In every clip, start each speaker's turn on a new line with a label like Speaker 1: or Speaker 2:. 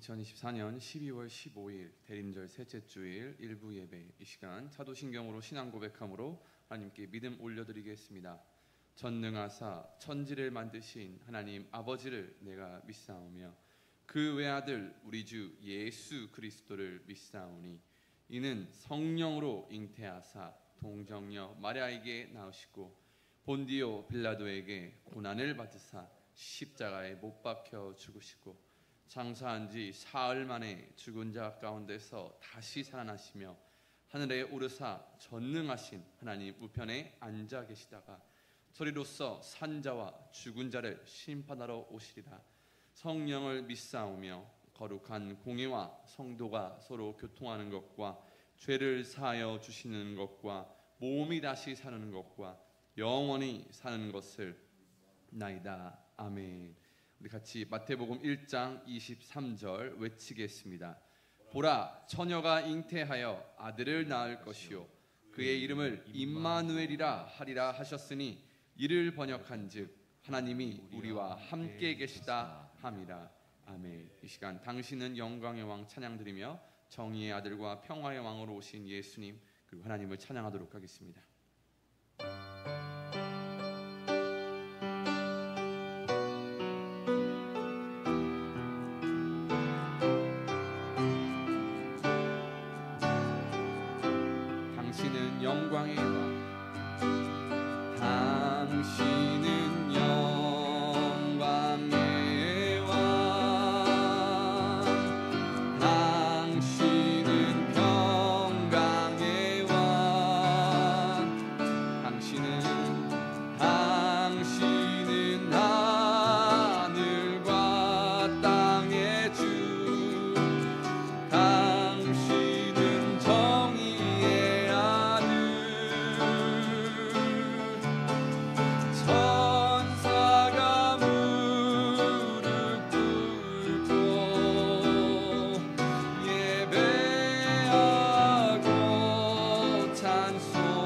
Speaker 1: 2024년 12월 15일 대림절 셋째 주일 일부 예배, 이 시간 사도신경으로 신앙 고백함으로 하나님께 믿음 올려드리겠습니다. 전능하사 천지를 만드신 하나님 아버지를 내가 믿사오며 그 외아들 우리 주 예수 그리스도를 믿사오니 이는 성령으로 잉태하사 동정녀 마리아에게 나으시고 본디오 빌라도에게 고난을 받으사 십자가에 못 박혀 죽으시고 장사한 지 사흘 만에 죽은 자 가운데서 다시 살아나시며 하늘에 오르사 전능하신 하나님 우편에 앉아 계시다가 저리로서 산자와 죽은 자를 심판하러 오시리라. 성령을 믿사오며 거룩한 공예와 성도가 서로 교통하는 것과 죄를 사하여 주시는 것과 몸이 다시 사는 것과 영원히 사는 것을 나이다. 아멘. 우리 같이 마태복음 1장 23절 외치겠습니다. 보라, 처녀가 잉태하여 아들을 낳을 것이요 그의 이름을 임마누엘이라 하리라 하셨으니 이를 번역한즉 하나님이 우리와 함께 계시다 함이라. 아멘. 이 시간 당신은 영광의 왕 찬양드리며 정의의 아들과 평화의 왕으로 오신 예수님 그리고 하나님을 찬양하도록 하겠습니다. 당신은 영광의 왕, 당신은 영광의 왕, 당신은 평강의 왕, 당신은 하늘과 땅의 주, 당신은 정의의 천사가 무릎 꿇고 예배하고 찬송하네.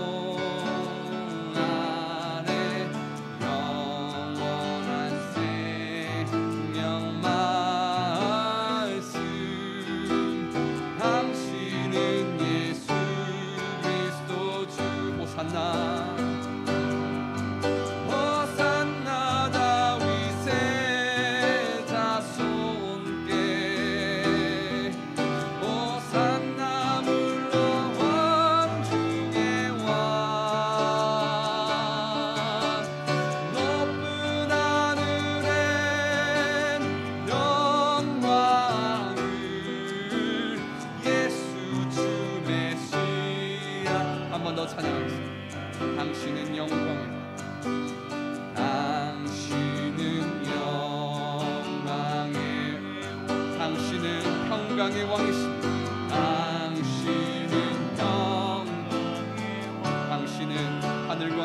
Speaker 1: 영원한 생명 말씀, 당신은 예수 그리스도 주. 호산나 다윗의 자손께, 호산나 물러 왕중의 왕, 높은 하늘엔 영광을 예수 주 메시아. 한 번 더 찬양하겠습니다. 당신은 영광의 당신은 영광의 당신은 평강의 왕이십니다. 당신은 평강의 왕, 당신은 하늘과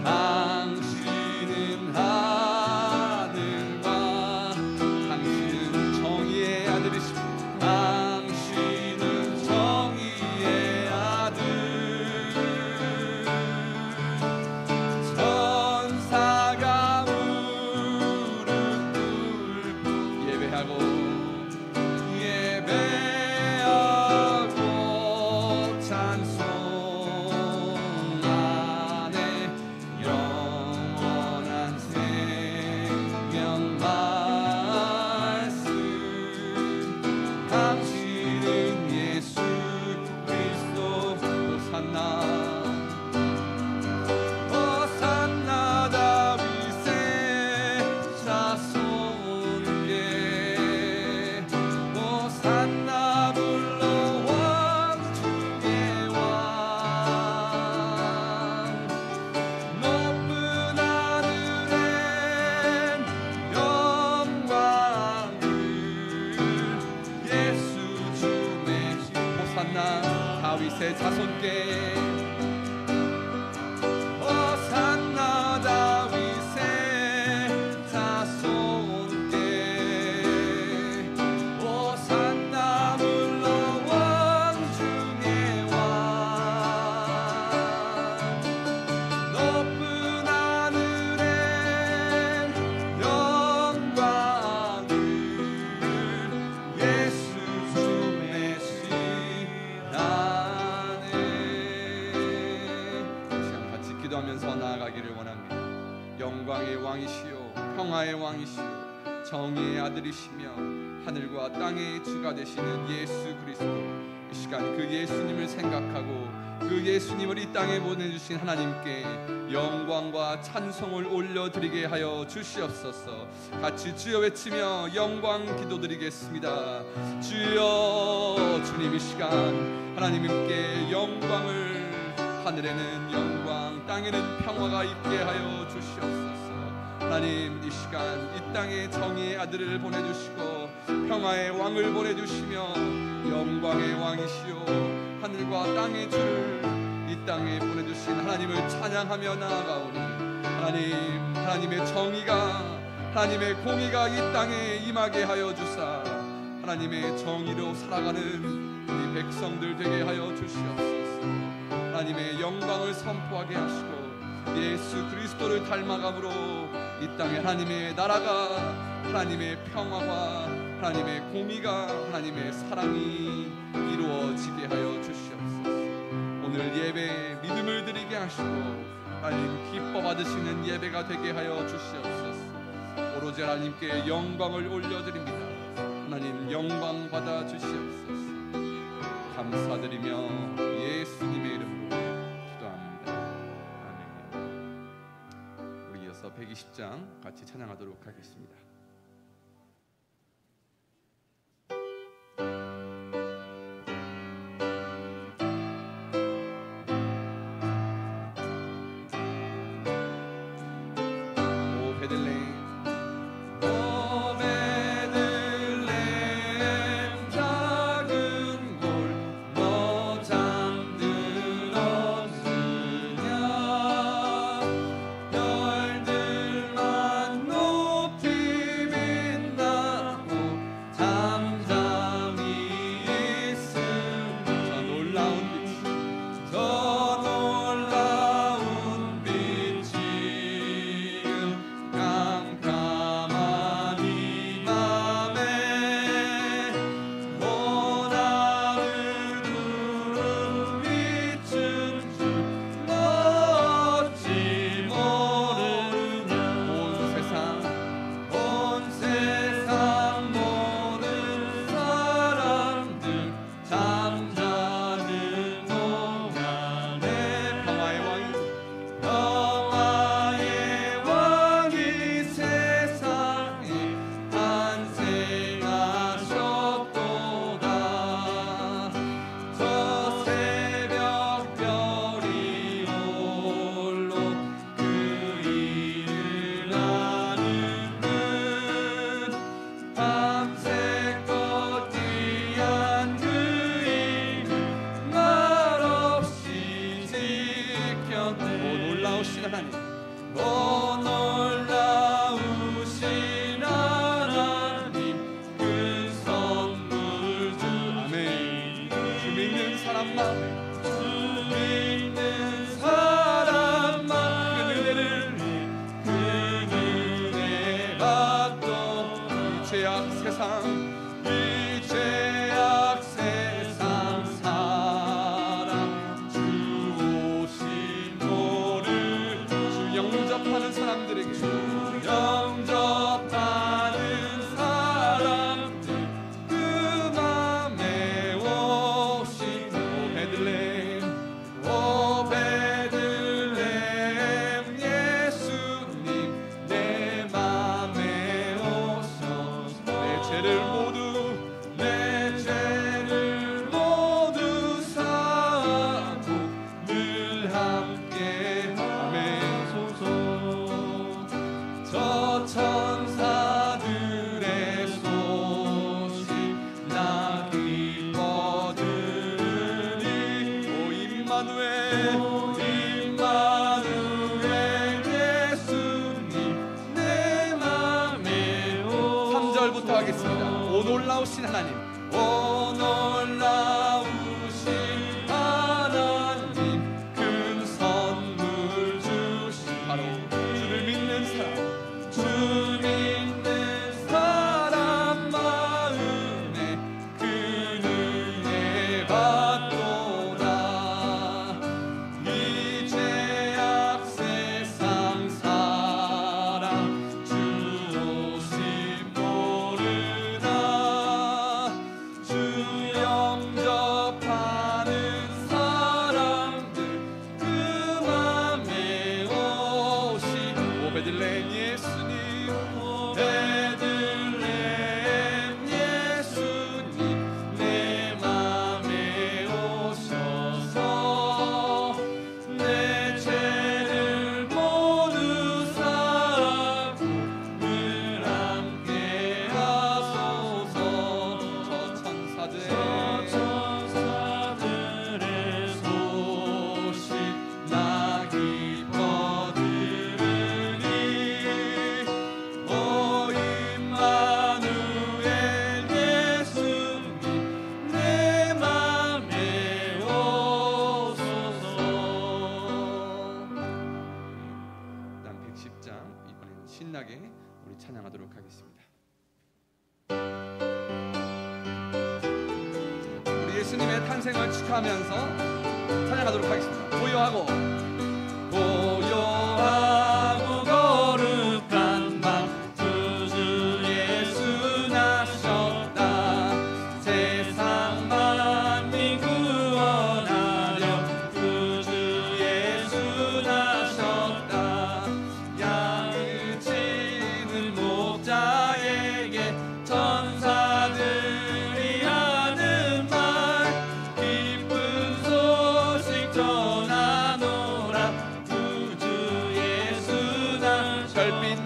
Speaker 1: 당신은 하늘과 당신은 정의의 아들이십니다. 당신은 정의의 아들, 천사가 무릎 꿇고 예배하고 찬송하네. 기도하면서 나아가기를 원합니다. 영광의 왕이시요 평화의 왕이시요 정의의 아들이시며 하늘과 땅의 주가 되시는 예수 그리스도, 이 시간 그 예수님을 생각하고 그 예수님을 이 땅에 보내주신 하나님께 영광과 찬송을 올려드리게 하여 주시옵소서. 같이 주여 외치며 영광 기도드리겠습니다. 주여, 주님 이 시간 하나님께 영광을, 하늘에는 영광 땅에는 평화가 있게 하여 주시옵소서. 하나님 이 시간 이 땅에 정의의 아들을 보내주시고 평화의 왕을 보내주시며 영광의 왕이시오 하늘과 땅의 주를 이 땅에 보내주신 하나님을 찬양하며 나아가오니 하나님의 정의가, 하나님의 공의가 이 땅에 임하게 하여 주사 하나님의 정의로 살아가는 우리 백성들 되게 하여 주시옵소서. 하나님의 영광을 선포하게 하시고 예수 그리스도를 닮아감으로 이 땅에 하나님의 나라가, 하나님의 평화가, 하나님의 공의가, 하나님의 사랑이 이루어지게 하여 주시옵소서. 오늘 예배에 믿음을 드리게 하시고 하나님 기뻐 받으시는 예배가 되게 하여 주시옵소서. 오로지 하나님께 영광을 올려드립니다. 하나님 영광 받아 주시옵소서. 감사드리며 예수님의 이름으로 기도합니다. 아멘. 우리 이어서 120장 같이 찬양하도록 하겠습니다.
Speaker 2: 놀라우신 하나님, 오 놀라우신 하나님, 큰 선물 주신 바로 주를 믿는 사람, 주 믿는 사람 마음에 그 은혜 받도다. 이 죄악
Speaker 1: 신나게 우리 찬양하도록 하겠습니다. 우리 예수님의 탄생을 축하하면서 찬양하도록 하겠습니다. 고요하고
Speaker 2: 거룩한 밤 구주 예수 나셨다. 세상 만민 구원하려 구주 예수 나셨다. 양을 치는 목자에게 천사들이 하는 말 기쁜 소식 전하노라. 구주 예수 별빛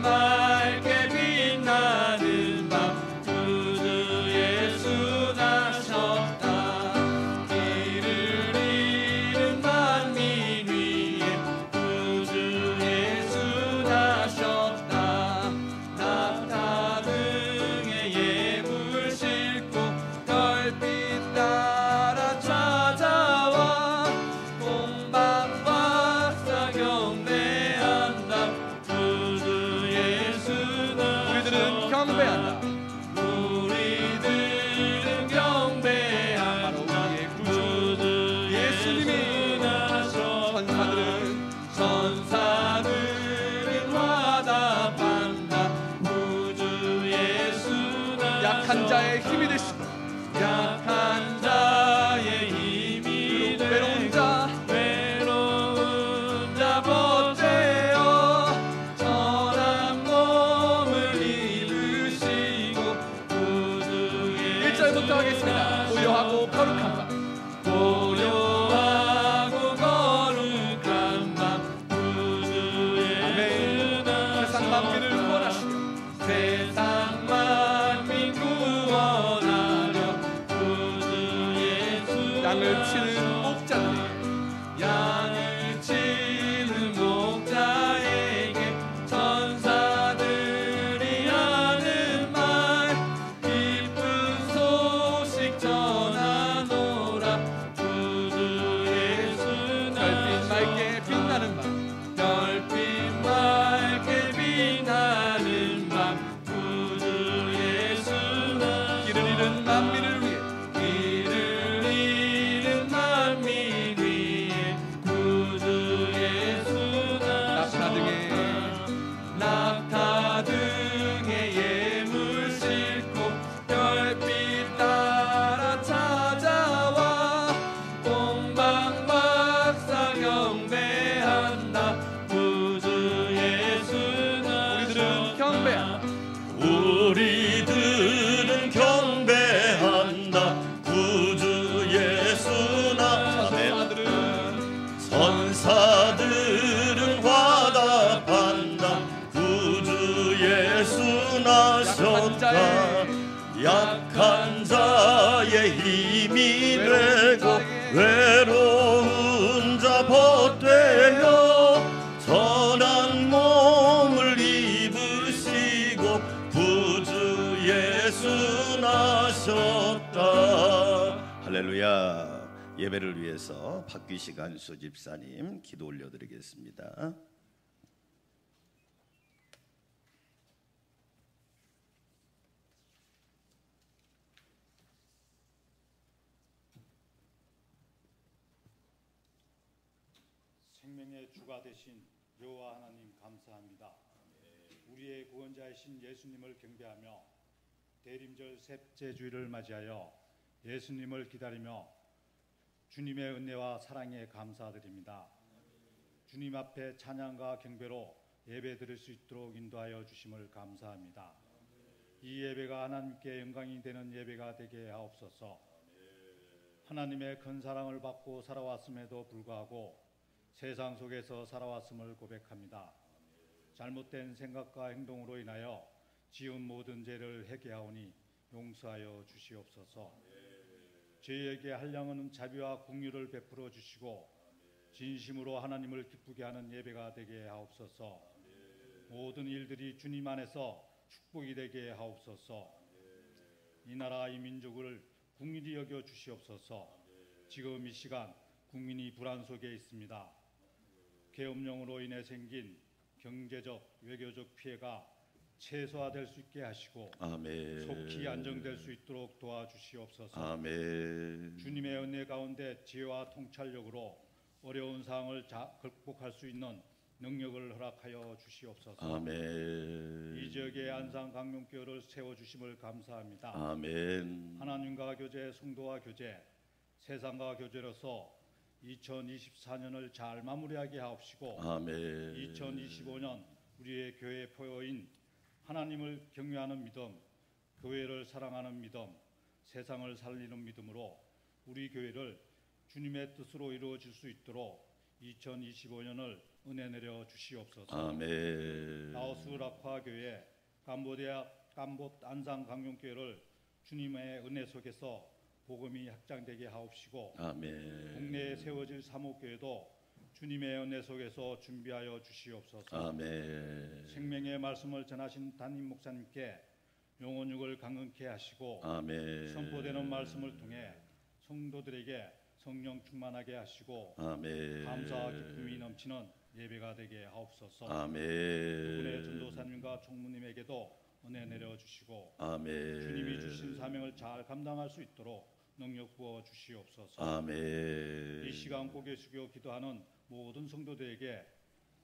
Speaker 2: 맑게 빛나는 밤 구주 예수 나셨다. 길을 잃은 만민 위에 구주 예수 나셨다. 낙타 등에 예물 싣고 별빛 따라 찾아와 공방박사 경배한다. 구주 예수
Speaker 1: 우리들은 경배한다.
Speaker 2: 우리들은 경배한다.
Speaker 1: 바로 우리의
Speaker 2: 구주 예수님이 천사들은 화답한다. 구주 예수
Speaker 1: 약한 자의 힘이 되시고
Speaker 2: 약한 자의 힘이
Speaker 1: 외로운
Speaker 2: 자 버텨요. 천한 몸을 입으시고 구주 예수
Speaker 1: 1절부터 하겠습니다. 고요하고 거룩한 밤
Speaker 2: 고요하고 거룩한 밤 구주
Speaker 1: 아멘.
Speaker 2: 예수
Speaker 1: 세상 만민을 구원하시며
Speaker 2: 세상 만민 구원하려 구주 예수
Speaker 1: 양을 치는 목자들에게
Speaker 2: 양을 치는 목자에게 천사들이 하는 말 기쁜 소식 전하노라. 구주 예수
Speaker 1: 별빛 맑게 빛나는 밤
Speaker 2: 별빛 맑게 빛나는 밤 구주 예수
Speaker 1: 길을 잃은 만민을 위해
Speaker 2: 길을 잃은 만민 위에 구주 예수 낙타 등에 예물 싣고 별빛 따라 찾아와 공방박사 경배한다. 구주 예수
Speaker 1: 우리들은 경배한다.
Speaker 3: 우리들은 경배한다. 구주 예수 나셨다. 천사들은 화답한다. 구주 예수 나셨다. 약한 자의 힘이 되고 외로운 자 보태며 선한 몸을 입으시고 구주 예수 나셨다. 할렐루야. 예배를 위해서 박귀식 안수 집사님 기도 올려드리겠습니다.
Speaker 4: 생명의 주가 되신 여호와 하나님 감사합니다. 우리의 구원자이신 예수님을 경배하며 대림절 셋째 주일을 맞이하여 예수님을 기다리며 주님의 은혜와 사랑에 감사드립니다. 주님 앞에 찬양과 경배로 예배 드릴 수 있도록 인도하여 주심을 감사합니다. 이 예배가 하나님께 영광이 되는 예배가 되게 하옵소서. 하나님의 큰 사랑을 받고 살아왔음에도 불구하고 세상 속에서 살아왔음을 고백합니다. 잘못된 생각과 행동으로 인하여 지은 모든 죄를 회개하오니 용서하여 주시옵소서. 저희에게 한량없는 자비와 긍휼을 베풀어 주시고 진심으로 하나님을 기쁘게 하는 예배가 되게 하옵소서. 모든 일들이 주님 안에서 축복이 되게 하옵소서. 이 나라 이 민족을 긍휼히 여겨 주시옵소서. 지금 이 시간 국민이 불안 속에 있습니다. 계엄령으로 인해 생긴 경제적, 외교적 피해가 최소화될 수 있게 하시고
Speaker 3: 아멘.
Speaker 4: 속히 안정될 수 있도록 도와주시옵소서.
Speaker 3: 아멘.
Speaker 4: 주님의 은혜 가운데 지혜와 통찰력으로 어려운 상황을 극복할 수 있는 능력을 허락하여 주시옵소서.
Speaker 3: 아멘.
Speaker 4: 이 지역에 안산 강용교회를 세워주심을 감사합니다.
Speaker 3: 아멘.
Speaker 4: 하나님과 교제, 성도와 교제, 세상과 교제로서 2024년을 잘 마무리하게 하옵시고
Speaker 3: 아멘.
Speaker 4: 2025년 우리의 교회 포효인 하나님을 경외하는 믿음, 교회를 사랑하는 믿음, 세상을 살리는 믿음으로 우리 교회를 주님의 뜻으로 이루어질 수 있도록 2025년을 은혜 내려 주시옵소서.
Speaker 3: 아멘.
Speaker 4: 라오스 락화 교회, 캄보디아 안산 강용교회를 주님의 은혜 속에서 복음이 확장되게 하옵시고
Speaker 3: 아멘.
Speaker 4: 국내에 세워질 사목교회도 주님의 은혜 속에서 준비하여 주시옵소서.
Speaker 3: 아멘.
Speaker 4: 생명의 말씀을 전하신 담임 목사님께 영혼육을 강건케 하시고
Speaker 3: 아멘.
Speaker 4: 선포되는 말씀을 통해 성도들에게 성령 충만하게 하시고
Speaker 3: 아멘.
Speaker 4: 감사와 기쁨이 넘치는 예배가 되게 하옵소서.
Speaker 3: 아멘.
Speaker 4: 그분의 전도사님과 총무님에게도 은혜 내려주시고
Speaker 3: 아멘.
Speaker 4: 주님이 주신 사명을 잘 감당할 수 있도록 능력 부어 주시옵소서.
Speaker 3: 아멘.
Speaker 4: 이 시간 고개 숙여 기도하는 모든 성도들에게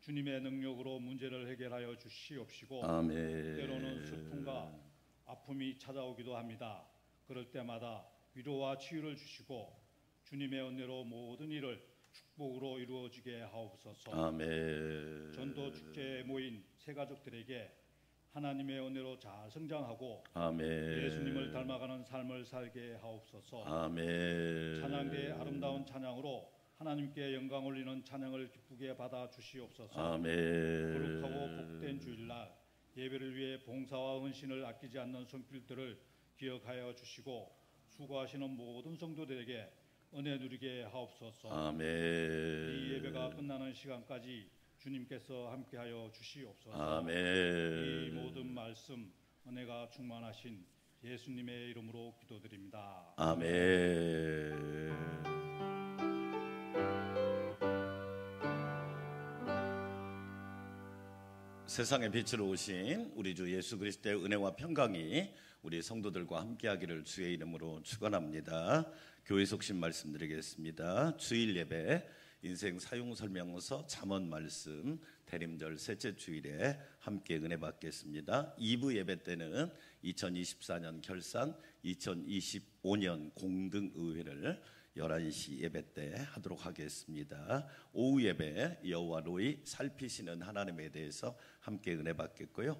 Speaker 4: 주님의 능력으로 문제를 해결하여 주시옵시고
Speaker 3: 아멘.
Speaker 4: 때로는 슬픔과 아픔이 찾아오기도 합니다. 그럴 때마다 위로와 치유를 주시고 주님의 은혜로 모든 일을 축복으로 이루어지게 하옵소서.
Speaker 3: 아멘.
Speaker 4: 전도 축제에 모인 새 가족들에게 하나님의 은혜로 잘 성장하고
Speaker 3: 아멘.
Speaker 4: 예수님을 닮아가는 삶을 살게 하옵소서.
Speaker 3: 아멘.
Speaker 4: 찬양대의 아름다운 찬양으로 하나님께 영광 올리는 찬양을 기쁘게 받아 주시옵소서.
Speaker 3: 아멘.
Speaker 4: 거룩하고 복된 주일날 예배를 위해 봉사와 헌신을 아끼지 않는 손길들을 기억하여 주시고 수고하시는 모든 성도들에게 은혜 누리게 하옵소서.
Speaker 3: 아멘.
Speaker 4: 이 예배가 끝나는 시간까지 주님께서 함께하여 주시옵소서.
Speaker 3: 아멘.
Speaker 4: 이 모든 말씀 은혜가 충만하신 예수님의 이름으로 기도드립니다.
Speaker 3: 아멘. 세상의 빛으로 오신 우리 주 예수 그리스도의 은혜와 평강이 우리 성도들과 함께하기를 주의 이름으로 축원합니다. 교회 속신 말씀드리겠습니다. 주일 예배 인생 사용 설명서 잠언 말씀 대림절 셋째 주일에 함께 은혜 받겠습니다. 2부 예배 때는 2024년 결산 2025년 공등의회를 11시 예배 때 하도록 하겠습니다. 오후 예배 여호와 로이 살피시는 하나님에 대해서 함께 은혜 받겠고요.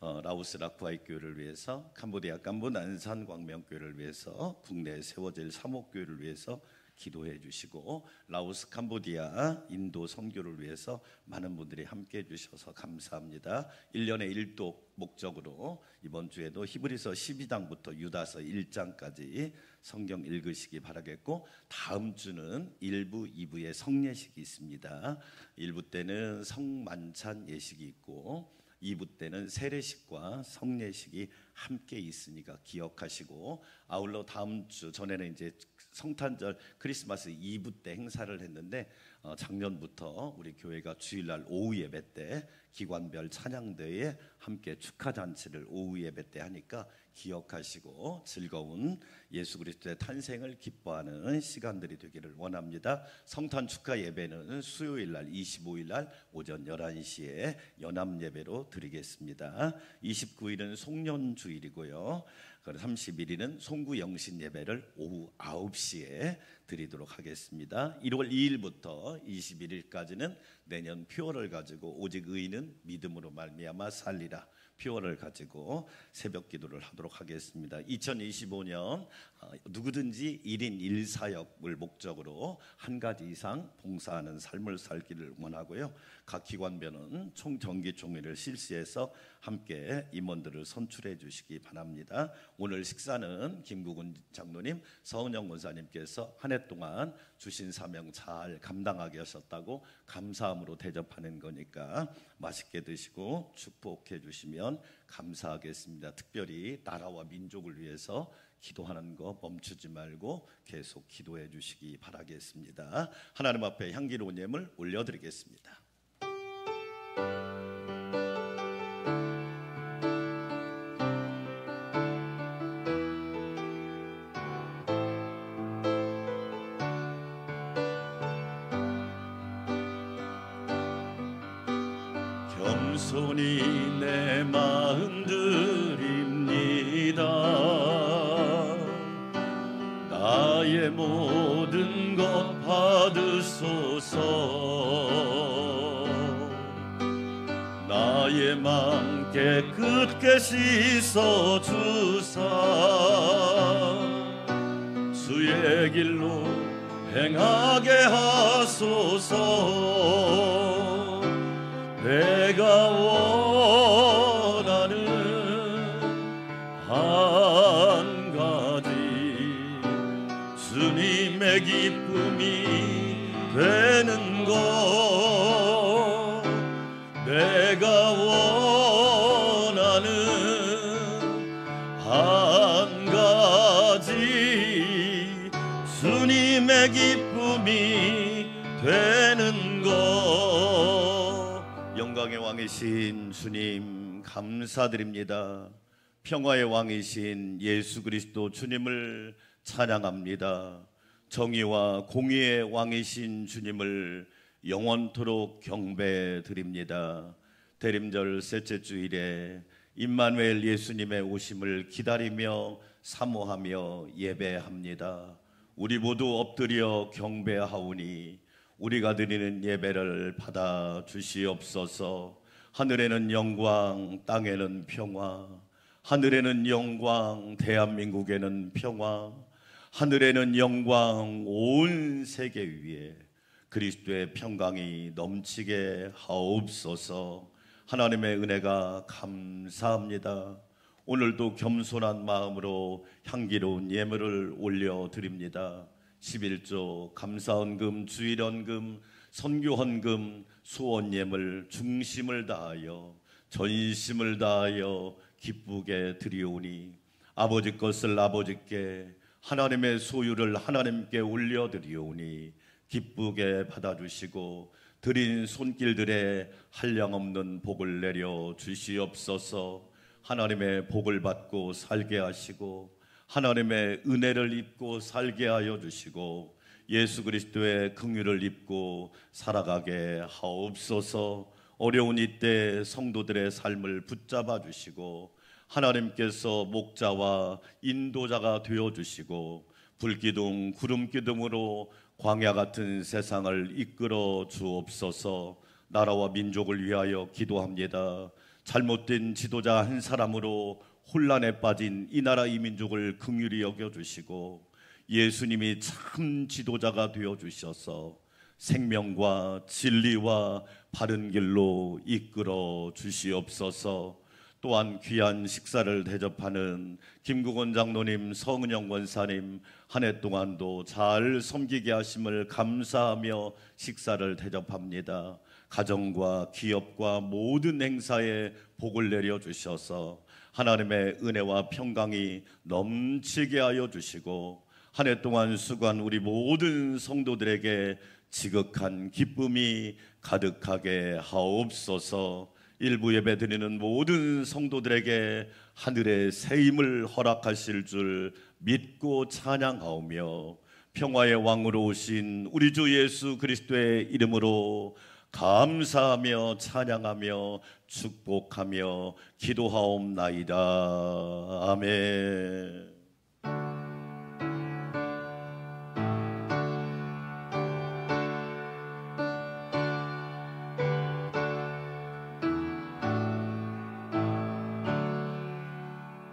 Speaker 3: 라오스 라쿠아이 교회를 위해서, 캄보디아 캄본 안산 광명교회를 위해서, 국내에 세워질 사목교회를 위해서 기도해 주시고, 라오스 캄보디아 인도 선교를 위해서 많은 분들이 함께 해 주셔서 감사합니다. 1년에 1도 목적으로 이번 주에도 히브리서 12장부터 유다서 1장까지 성경 읽으시기 바라겠고, 다음 주는 1부, 2부에 성례식이 있습니다. 1부 때는 성만찬 예식이 있고 2부 때는 세례식과 성례식이 함께 있으니까 기억하시고, 아울러 다음 주 전에는 이제 성탄절 크리스마스 2부 때 행사를 했는데 작년부터 우리 교회가 주일날 오후 예배 때 기관별 찬양대회에 함께 축하 잔치를 오후 예배 때 하니까 기억하시고 즐거운 예수 그리스도의 탄생을 기뻐하는 시간들이 되기를 원합니다. 성탄 축하 예배는 수요일날 25일날 오전 11시에 연합 예배로 드리겠습니다. 29일은 송년주일이고요. 30일은 송구 영신 예배를 오후 9시에 드리도록 하겠습니다. 1월 2일부터 21일까지는 내년 표어를 가지고 오직 의인은 믿음으로 말미암아 살리라 표어를 가지고 새벽 기도를 하도록 하겠습니다. 2025년 누구든지 1인 1사역을 목적으로 한 가지 이상 봉사하는 삶을 살기를 원하고요. 각 기관별은 총정기총회를 실시해서 함께 임원들을 선출해 주시기 바랍니다. 오늘 식사는 김국은 장로님, 서은영 권사님께서 한 해 동안 주신 사명 잘 감당하게 하셨다고 감사함으로 대접하는 거니까 맛있게 드시고 축복해 주시면 감사하겠습니다. 특별히 나라와 민족을 위해서 기도하는 거 멈추지 말고 계속 기도해 주시기 바라겠습니다. 하나님 앞에 향기로운 예물 올려드리겠습니다. 겸손히 내 마음 드립니다. 나의 모든 것 받으소서. 나의 맘 깨끗게 씻어 주사 주의 길로 행하게 하소서. 내가 원하는 한 가지 주님의 기쁨이 되는 것. 내가 원하는 한 가지 주님의 기쁨이 되는 것. 영광의 왕이신 주님 감사드립니다. 평화의 왕이신 예수 그리스도 주님을 찬양합니다. 정의와 공의의 왕이신 주님을 영원토록 경배드립니다. 대림절 셋째 주일에 임마누엘 예수님의 오심을 기다리며 사모하며 예배합니다. 우리 모두 엎드려 경배하오니 우리가 드리는 예배를 받아 주시옵소서. 하늘에는 영광, 땅에는 평화. 하늘에는 영광, 대한민국에는 평화. 하늘에는 영광, 온 세계 위에 그리스도의 평강이 넘치게 하옵소서. 하나님의 은혜가 감사합니다. 오늘도 겸손한 마음으로 향기로운 예물을 올려드립니다. 11조 감사헌금, 주일헌금, 선교헌금, 소원예물 중심을 다하여 전심을 다하여 기쁘게 드리오니 아버지 것을 아버지께, 하나님의 소유를 하나님께 올려드리오니 기쁘게 받아주시고 드린 손길들에 한량없는 복을 내려 주시옵소서. 하나님의 복을 받고 살게 하시고 하나님의 은혜를 입고 살게 하여 주시고 예수 그리스도의 긍휼을 입고 살아가게 하옵소서. 어려운 이때 성도들의 삶을 붙잡아 주시고 하나님께서 목자와 인도자가 되어 주시고 불기둥 구름기둥으로 광야 같은 세상을 이끌어 주옵소서. 나라와 민족을 위하여 기도합니다. 잘못된 지도자 한 사람으로 혼란에 빠진 이 나라 이 민족을 긍휼히 여겨주시고 예수님이 참 지도자가 되어주셔서 생명과 진리와 바른 길로 이끌어 주시옵소서. 또한 귀한 식사를 대접하는 김국원 장로님, 성은영 권사님 한 해 동안도 잘 섬기게 하심을 감사하며 식사를 대접합니다. 가정과 기업과 모든 행사에 복을 내려 주셔서 하나님의 은혜와 평강이 넘치게 하여 주시고 한 해 동안 수고한 우리 모든 성도들에게 지극한 기쁨이 가득하게 하옵소서. 일부 예배 드리는 모든 성도들에게 하늘의 새 힘을 허락하실 줄 믿고 찬양하오며 평화의 왕으로 오신 우리 주 예수 그리스도의 이름으로 감사하며 찬양하며 축복하며 기도하옵나이다. 아멘.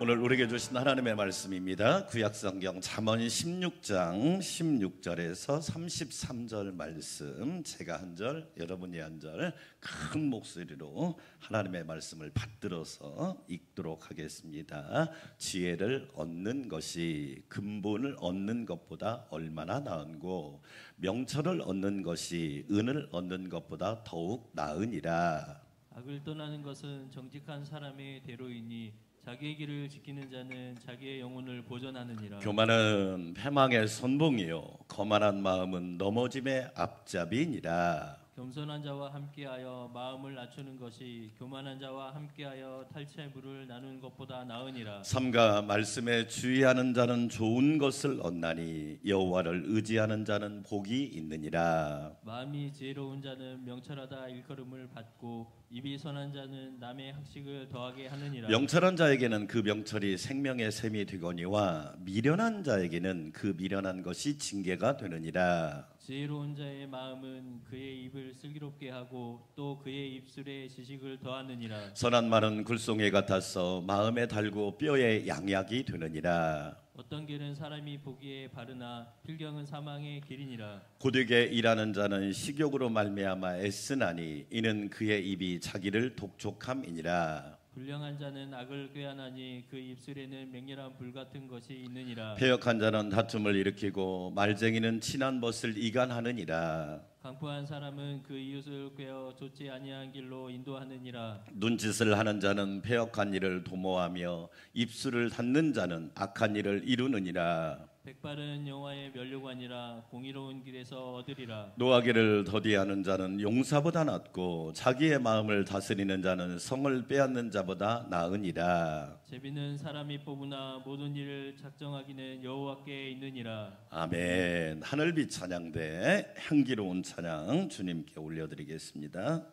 Speaker 3: 오늘 우리에게 주신 하나님의 말씀입니다. 구약성경 잠언 16장 16절에서 33절 말씀, 제가 한 절, 여러분이 한 절 큰 목소리로 하나님의 말씀을 받들어서 읽도록 하겠습니다. 지혜를 얻는 것이 근본을 얻는 것보다 얼마나 나은고 명철을 얻는 것이 은을 얻는 것보다 더욱 나으니라.
Speaker 2: 악을 떠나는 것은 정직한 사람의 대로이니 자기의 길을 지키는 자는 자기의 영혼을 보전하느니라.
Speaker 3: 교만은 패망의 선봉이요 거만한 마음은 넘어짐의 앞잡이니라.
Speaker 2: 겸손한 자와 함께하여 마음을 낮추는 것이 교만한 자와 함께하여 탈취의 물을 나누는 것보다 나으니라.
Speaker 3: 삼가 말씀에 주의하는 자는 좋은 것을 얻나니 여호와를 의지하는 자는 복이 있느니라.
Speaker 2: 마음이 지혜로운 자는 명철하다 일컬음을 받고 입이 선한 자는 남의 학식을 더하게 하느니라.
Speaker 3: 명철한 자에게는 그 명철이 생명의 샘이 되거니와 미련한 자에게는 그 미련한 것이 징계가 되느니라.
Speaker 2: 지혜로운 자의 마음은 그의 입을 슬기롭게 하고 또 그의 입술에 지식을 더하느니라.
Speaker 3: 선한 말은 굴송이 같아서 마음에 달고 뼈에 양약이 되느니라.
Speaker 2: 어떤 길은 사람이 보기에 바르나 필경은 사망의 길이니라.
Speaker 3: 고되게 일하는 자는 식욕으로 말미암아 애쓰나니 이는 그의 입이 자기를 독촉함이니라.
Speaker 2: 불량한 자는 악을 꾀하나니 그 입술에는 맹렬한 불 같은 것이 있느니라.
Speaker 3: 패역한 자는 다툼을 일으키고 말쟁이는 친한 벗을 이간하느니라.
Speaker 2: 강포한 사람은 그 이웃을 꾀어 좋지 아니한 길로 인도하느니라.
Speaker 3: 눈짓을 하는 자는 패역한 일을 도모하며 입술을 닫는 자는 악한 일을 이루느니라.
Speaker 2: 백발은 여호와의 면류관이라 공의로운 길에서 얻으리라.
Speaker 3: 노하기를 더디하는 자는 용사보다 낫고 자기의 마음을 다스리는 자는 성을 빼앗는 자보다 나으니라.
Speaker 2: 제비는 사람이 뽑으나 모든 일을 작정하기는 여호와께 있느니라.
Speaker 3: 아멘. 하늘빛 찬양대 향기로운 찬양 주님께 올려드리겠습니다.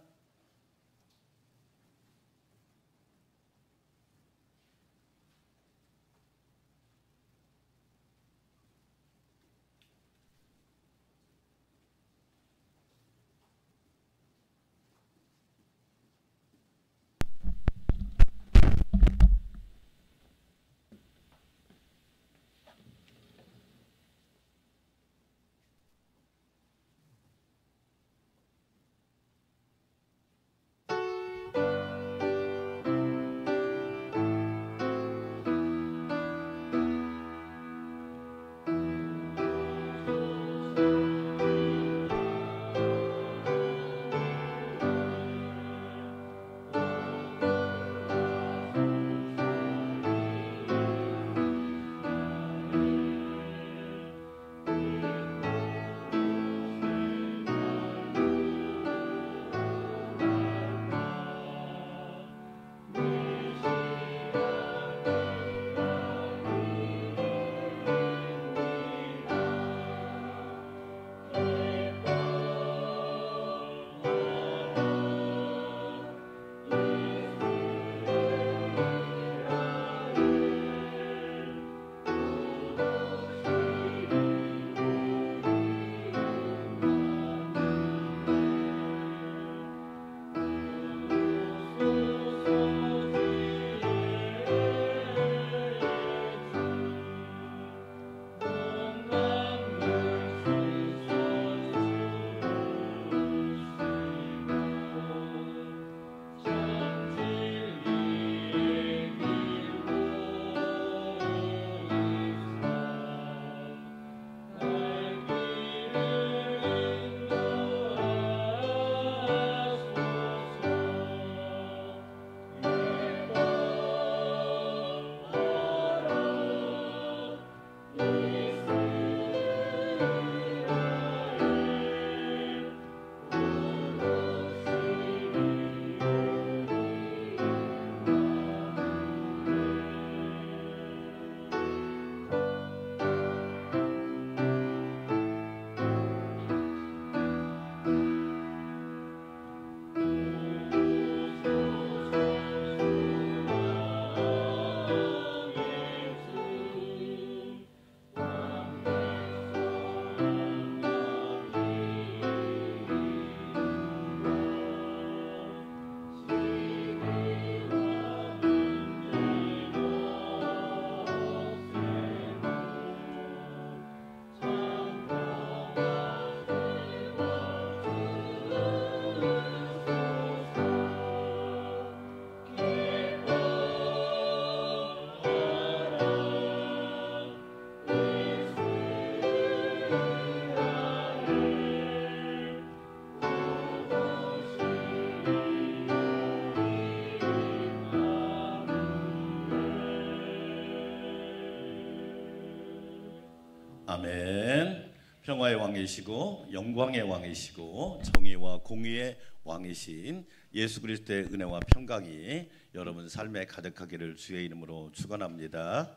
Speaker 3: 평화의 왕이시고 영광의 왕이시고 정의와 공의의 왕이신 예수 그리스도의 은혜와 평강이 여러분 삶에 가득하기를 주의 이름으로 축원합니다.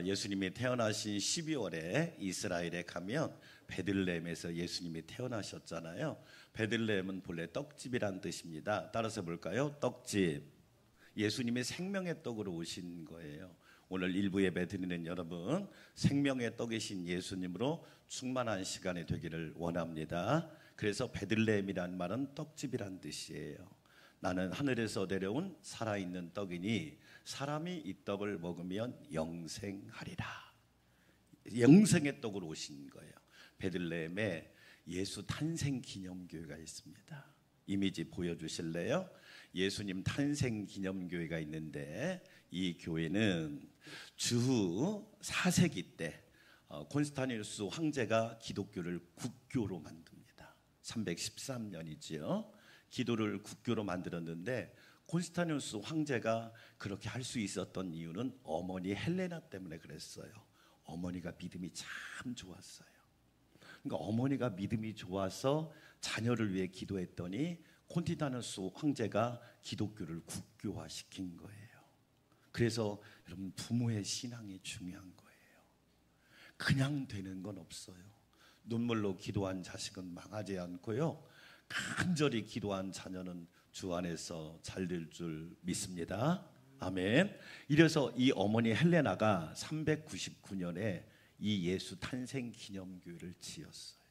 Speaker 3: 예수님이 태어나신 12월에 이스라엘에 가면 베들레헴에서 예수님이 태어나셨잖아요. 베들레헴은 본래 떡집이란 뜻입니다. 따라서 볼까요? 떡집. 예수님이 생명의 떡으로 오신 거예요. 오늘 일부 예배 드리는 여러분, 생명의 떡이신 예수님으로 충만한 시간이 되기를 원합니다. 그래서 베들레헴이란 말은 떡집이란 뜻이에요. 나는 하늘에서 내려온 살아있는 떡이니 사람이 이 떡을 먹으면 영생하리라. 영생의 떡으로 오신 거예요. 베들레헴에 예수 탄생 기념교회가 있습니다. 이미지 보여주실래요? 예수님 탄생 기념교회가 있는데 이 교회는 주후 4세기 때 콘스탄티누스 황제가 기독교를 국교로 만듭니다. 313년이지요. 기도를 국교로 만들었는데 콘스탄티누스 황제가 그렇게 할 수 있었던 이유는 어머니 헬레나 때문에 그랬어요. 어머니가 믿음이 참 좋았어요. 그러니까 어머니가 믿음이 좋아서 자녀를 위해 기도했더니 콘스탄티누스 황제가 기독교를 국교화시킨 거예요. 그래서 여러분, 부모의 신앙이 중요한 거예요. 그냥 되는 건 없어요. 눈물로 기도한 자식은 망하지 않고요, 간절히 기도한 자녀는 주 안에서 잘 될 줄 믿습니다. 아멘. 이래서 이 어머니 헬레나가 399년에 이 예수 탄생 기념교회를 지었어요.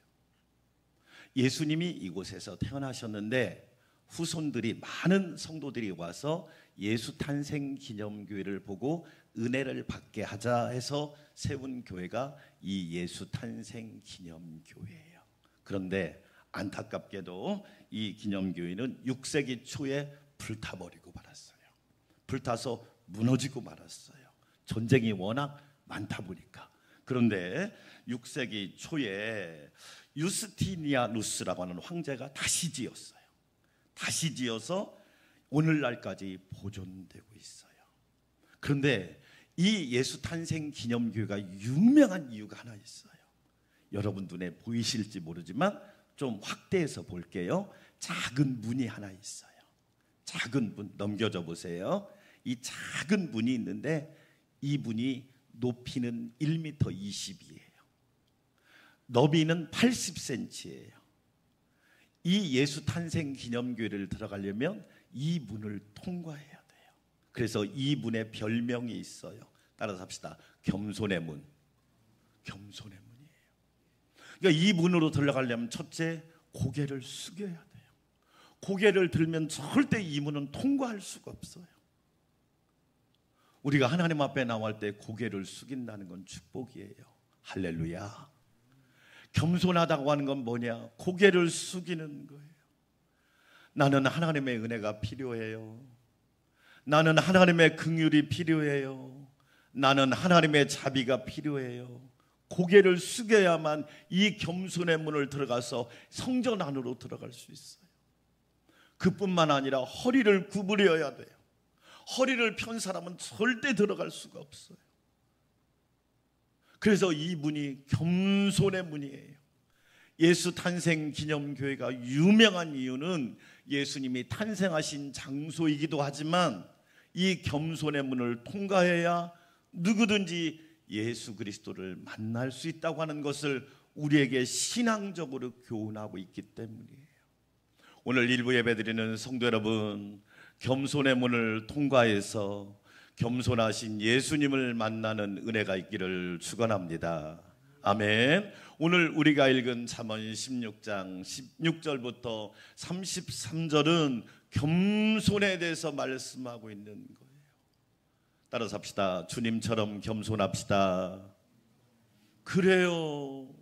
Speaker 3: 예수님이 이곳에서 태어나셨는데 후손들이, 많은 성도들이 와서 예수 탄생 기념교회를 보고 은혜를 받게 하자 해서 세운 교회가 이 예수 탄생 기념교회예요. 그런데 안타깝게도 이 기념교회는 6세기 초에 불타버리고 말았어요. 불타서 무너지고 말았어요. 전쟁이 워낙 많다 보니까. 그런데 6세기 초에 유스티니아누스라고 하는 황제가 다시 지었어요. 다시 지어서 오늘날까지 보존되고 있어요. 그런데 이 예수 탄생 기념교회가 유명한 이유가 하나 있어요. 여러분 눈에 보이실지 모르지만 좀 확대해서 볼게요. 작은 문이 하나 있어요. 작은 문 넘겨줘 보세요. 이 작은 문이 있는데 이 문이 높이는 1m 20이에요. 너비는 80cm예요. 이 예수 탄생 기념교회를 들어가려면 이 문을 통과해야 돼요. 그래서 이 문에 별명이 있어요. 따라서 합시다. 겸손의 문. 겸손의 문이에요. 그러니까 이 문으로 들어가려면 첫째, 고개를 숙여야 돼요. 고개를 들면 절대 이 문은 통과할 수가 없어요. 우리가 하나님 앞에 나올 때 고개를 숙인다는 건 축복이에요. 할렐루야. 겸손하다고 하는 건 뭐냐? 고개를 숙이는 거예요. 나는 하나님의 은혜가 필요해요. 나는 하나님의 긍휼이 필요해요. 나는 하나님의 자비가 필요해요. 고개를 숙여야만 이 겸손의 문을 들어가서 성전 안으로 들어갈 수 있어요. 그뿐만 아니라 허리를 구부려야 돼요. 허리를 편 사람은 절대 들어갈 수가 없어요. 그래서 이 문이 겸손의 문이에요. 예수 탄생 기념교회가 유명한 이유는 예수님이 탄생하신 장소이기도 하지만 이 겸손의 문을 통과해야 누구든지 예수 그리스도를 만날 수 있다고 하는 것을 우리에게 신앙적으로 교훈하고 있기 때문이에요. 오늘 일부 예배드리는 성도 여러분, 겸손의 문을 통과해서 겸손하신 예수님을 만나는 은혜가 있기를 축원합니다. 아멘. 오늘 우리가 읽은 잠언 16장 16절부터 33절은 겸손에 대해서 말씀하고 있는 거예요. 따라서 합시다. 주님처럼 겸손합시다. 그래요.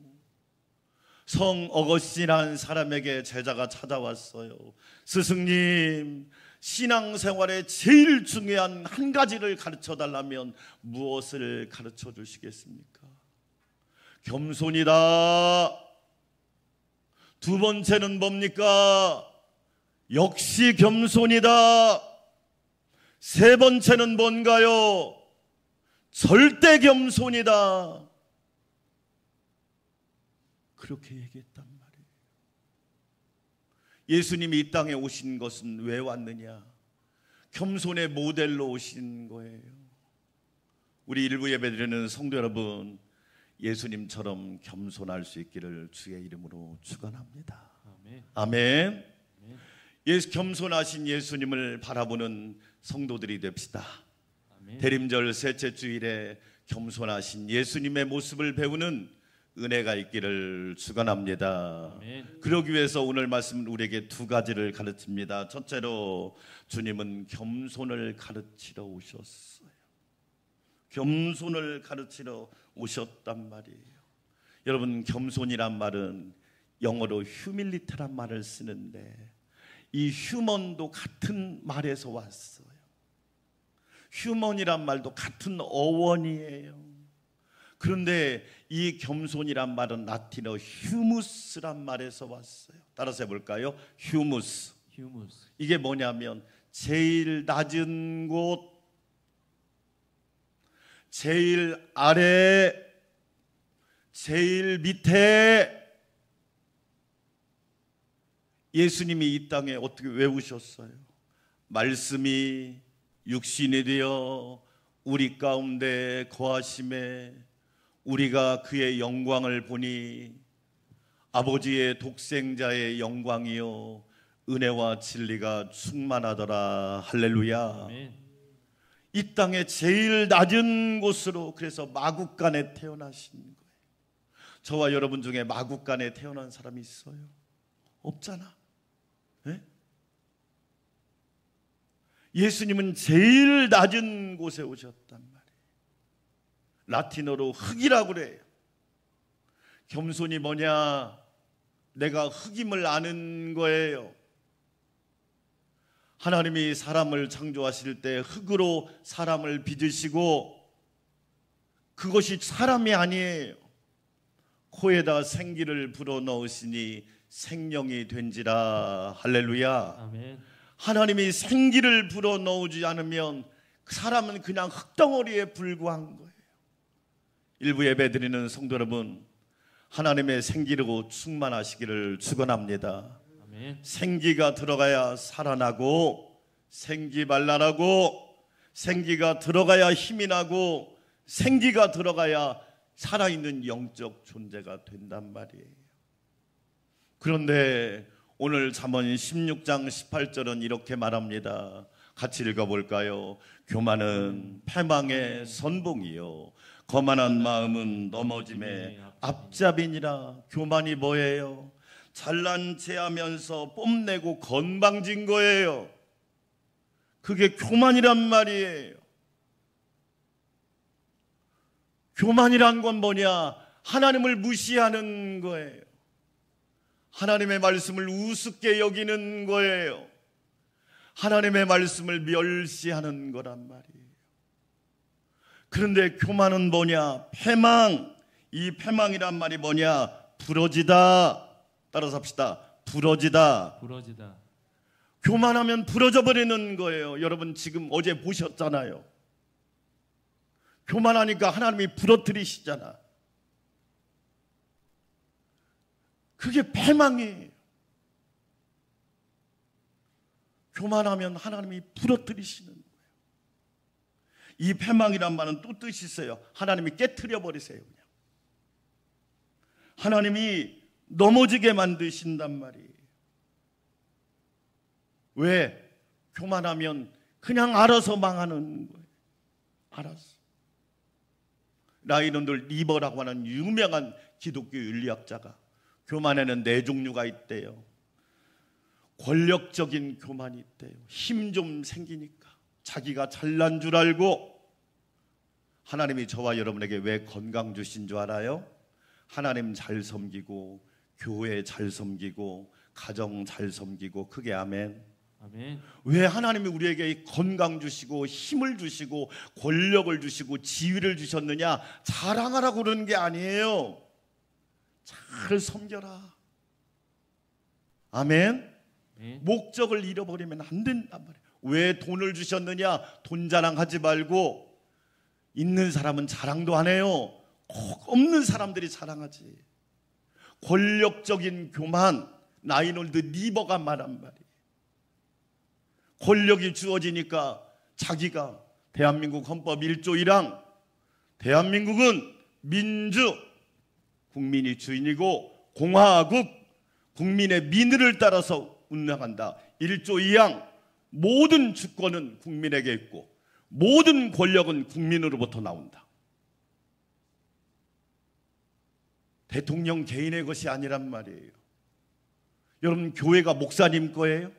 Speaker 3: 성 어거스틴이라는 사람에게 제자가 찾아왔어요. 스승님, 신앙생활에 제일 중요한 한 가지를 가르쳐 달라면 무엇을 가르쳐 주시겠습니까? 겸손이다. 두 번째는 뭡니까? 역시 겸손이다. 세 번째는 뭔가요? 절대 겸손이다. 그렇게 얘기했단 말이에요. 예수님이 이 땅에 오신 것은 왜 왔느냐? 겸손의 모델로 오신 거예요. 우리 일부 예배드리는 성도 여러분, 예수님처럼 겸손할 수 있기를 주의 이름으로 축원합니다.
Speaker 2: 아멘.
Speaker 3: 아멘. 겸손하신 예수님을 바라보는 성도들이 됩시다.
Speaker 2: 아멘.
Speaker 3: 대림절 셋째 주일에 겸손하신 예수님의 모습을 배우는 은혜가 있기를 축원합니다.
Speaker 2: 아멘.
Speaker 3: 그러기 위해서 오늘 말씀은 우리에게 두 가지를 가르칩니다. 첫째로 주님은 겸손을 가르치러 오셨어요. 겸손을 가르치러 오셨단 말이에요. 여러분, 겸손이란 말은 영어로 humility란 말을 쓰는데 이 휴먼도 같은 말에서 왔어요. 휴먼이란 말도 같은 어원이에요. 그런데 이 겸손이란 말은 라틴어 휴무스란 말에서 왔어요. 따라서 해볼까요? 휴무스.
Speaker 2: 휴무스.
Speaker 3: 이게 뭐냐면 제일 낮은 곳, 제일 아래, 제일 밑에. 예수님이 이 땅에 어떻게 왜 오셨어요? 말씀이 육신이 되어 우리 가운데 거하심에 우리가 그의 영광을 보니 아버지의 독생자의 영광이요 은혜와 진리가 충만하더라. 할렐루야.
Speaker 2: 아멘.
Speaker 3: 이 땅에 제일 낮은 곳으로, 그래서 마국간에 태어나신 거예요. 저와 여러분 중에 마국간에 태어난 사람이 있어요? 없잖아. 네? 예수님은 제일 낮은 곳에 오셨단 말이에요. 라틴어로 흙이라고 그래요. 겸손이 뭐냐? 내가 흙임을 아는 거예요. 하나님이 사람을 창조하실 때 흙으로 사람을 빚으시고 그것이 사람이 아니에요. 코에다 생기를 불어넣으시니 생명이 된지라. 할렐루야.
Speaker 2: 아멘.
Speaker 3: 하나님이 생기를 불어넣지 않으면 사람은 그냥 흙덩어리에 불과한 거예요. 일부 예배드리는 성도 여러분, 하나님의 생기로 충만하시기를 축원합니다.
Speaker 2: 아멘.
Speaker 3: 생기가 들어가야 살아나고, 생기 발랄하고, 생기가 들어가야 힘이 나고, 생기가 들어가야 살아있는 영적 존재가 된단 말이에요. 그런데 오늘 잠언 16장 18절은 이렇게 말합니다. 같이 읽어볼까요? 교만은 패망의 선봉이요 거만한 마음은 넘어짐의 앞잡이니라. 교만이 뭐예요? 잘난 체하면서 뽐내고 건방진 거예요. 그게 교만이란 말이에요. 교만이란 건 뭐냐? 하나님을 무시하는 거예요. 하나님의 말씀을 우습게 여기는 거예요. 하나님의 말씀을 멸시하는 거란 말이에요. 그런데 교만은 뭐냐? 패망. 이 패망이란 말이 뭐냐? 부러지다. 따라서 합시다. 부러지다.
Speaker 2: 부러지다.
Speaker 3: 교만하면 부러져 버리는 거예요. 여러분 지금 어제 보셨잖아요. 교만하니까 하나님이 부러뜨리시잖아. 그게 패망이에요. 교만하면 하나님이 부러뜨리시는 거예요. 이 패망이란 말은 또 뜻이 있어요. 하나님이 깨트려 버리세요. 그냥. 하나님이 넘어지게 만드신단 말이에요. 왜? 교만하면 그냥 알아서 망하는 거예요. 알아서. 라이논드 리버라고 하는 유명한 기독교 윤리학자가 교만에는 네 종류가 있대요. 권력적인 교만이 있대요. 힘 좀 생기니까 자기가 잘난 줄 알고. 하나님이 저와 여러분에게 왜 건강 주신 줄 알아요? 하나님 잘 섬기고 교회 잘 섬기고 가정 잘 섬기고. 그게 아멘.
Speaker 2: 아멘.
Speaker 3: 왜 하나님이 우리에게 건강 주시고 힘을 주시고 권력을 주시고 지위를 주셨느냐? 자랑하라고 그러는 게 아니에요. 잘 섬겨라. 아멘.
Speaker 2: 아멘.
Speaker 3: 목적을 잃어버리면 안 된단 말이에요. 왜 돈을 주셨느냐? 돈 자랑하지 말고. 있는 사람은 자랑도 안 해요. 꼭 없는 사람들이 자랑하지. 권력적인 교만, 라이놀드 니버가 말한 말이에요. 권력이 주어지니까 자기가 대한민국 헌법 1조 1항 대한민국은 민주, 국민이 주인이고 공화국, 국민의 민의를 따라서 운영한다. 1조 2항 모든 주권은 국민에게 있고 모든 권력은 국민으로부터 나온다. 대통령 개인의 것이 아니란 말이에요. 여러분, 교회가 목사님 거예요?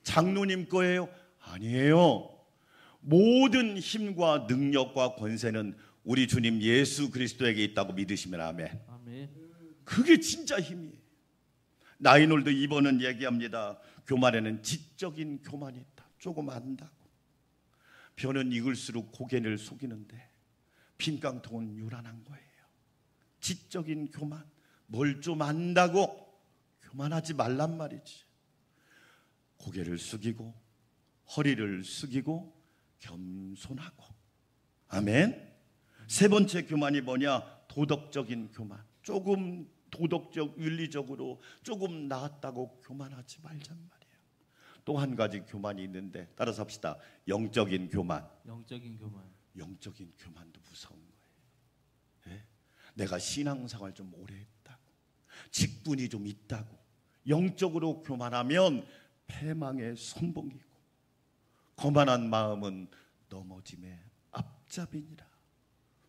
Speaker 3: 장로님 거예요? 아니에요. 모든 힘과 능력과 권세는 우리 주님 예수 그리스도에게 있다고 믿으시면 아멘.
Speaker 2: 아멘.
Speaker 3: 그게 진짜 힘이에요. 라이놀드 2번은 얘기합니다. 교만에는 지적인 교만이 있다. 조금 안다고. 벼는 익을수록 고개를 속이는데 빈깡통은 요란한 거예요. 지적인 교만, 뭘 좀 안다고 교만하지 말란 말이지. 고개를 숙이고 허리를 숙이고 겸손하고. 아멘. 세 번째 교만이 뭐냐? 도덕적인 교만. 조금 도덕적, 윤리적으로 조금 나았다고 교만하지 말잔 말이에요. 또 한 가지 교만이 있는데 따라서 합시다. 영적인 교만.
Speaker 2: 영적인 교만.
Speaker 3: 영적인 교만도 무서운 거예요. 예? 내가 신앙생활 좀 오래 했다고, 직분이 좀 있다고 영적으로 교만하면 패망의 선봉이고 거만한 마음은 넘어짐의 앞잡이니라.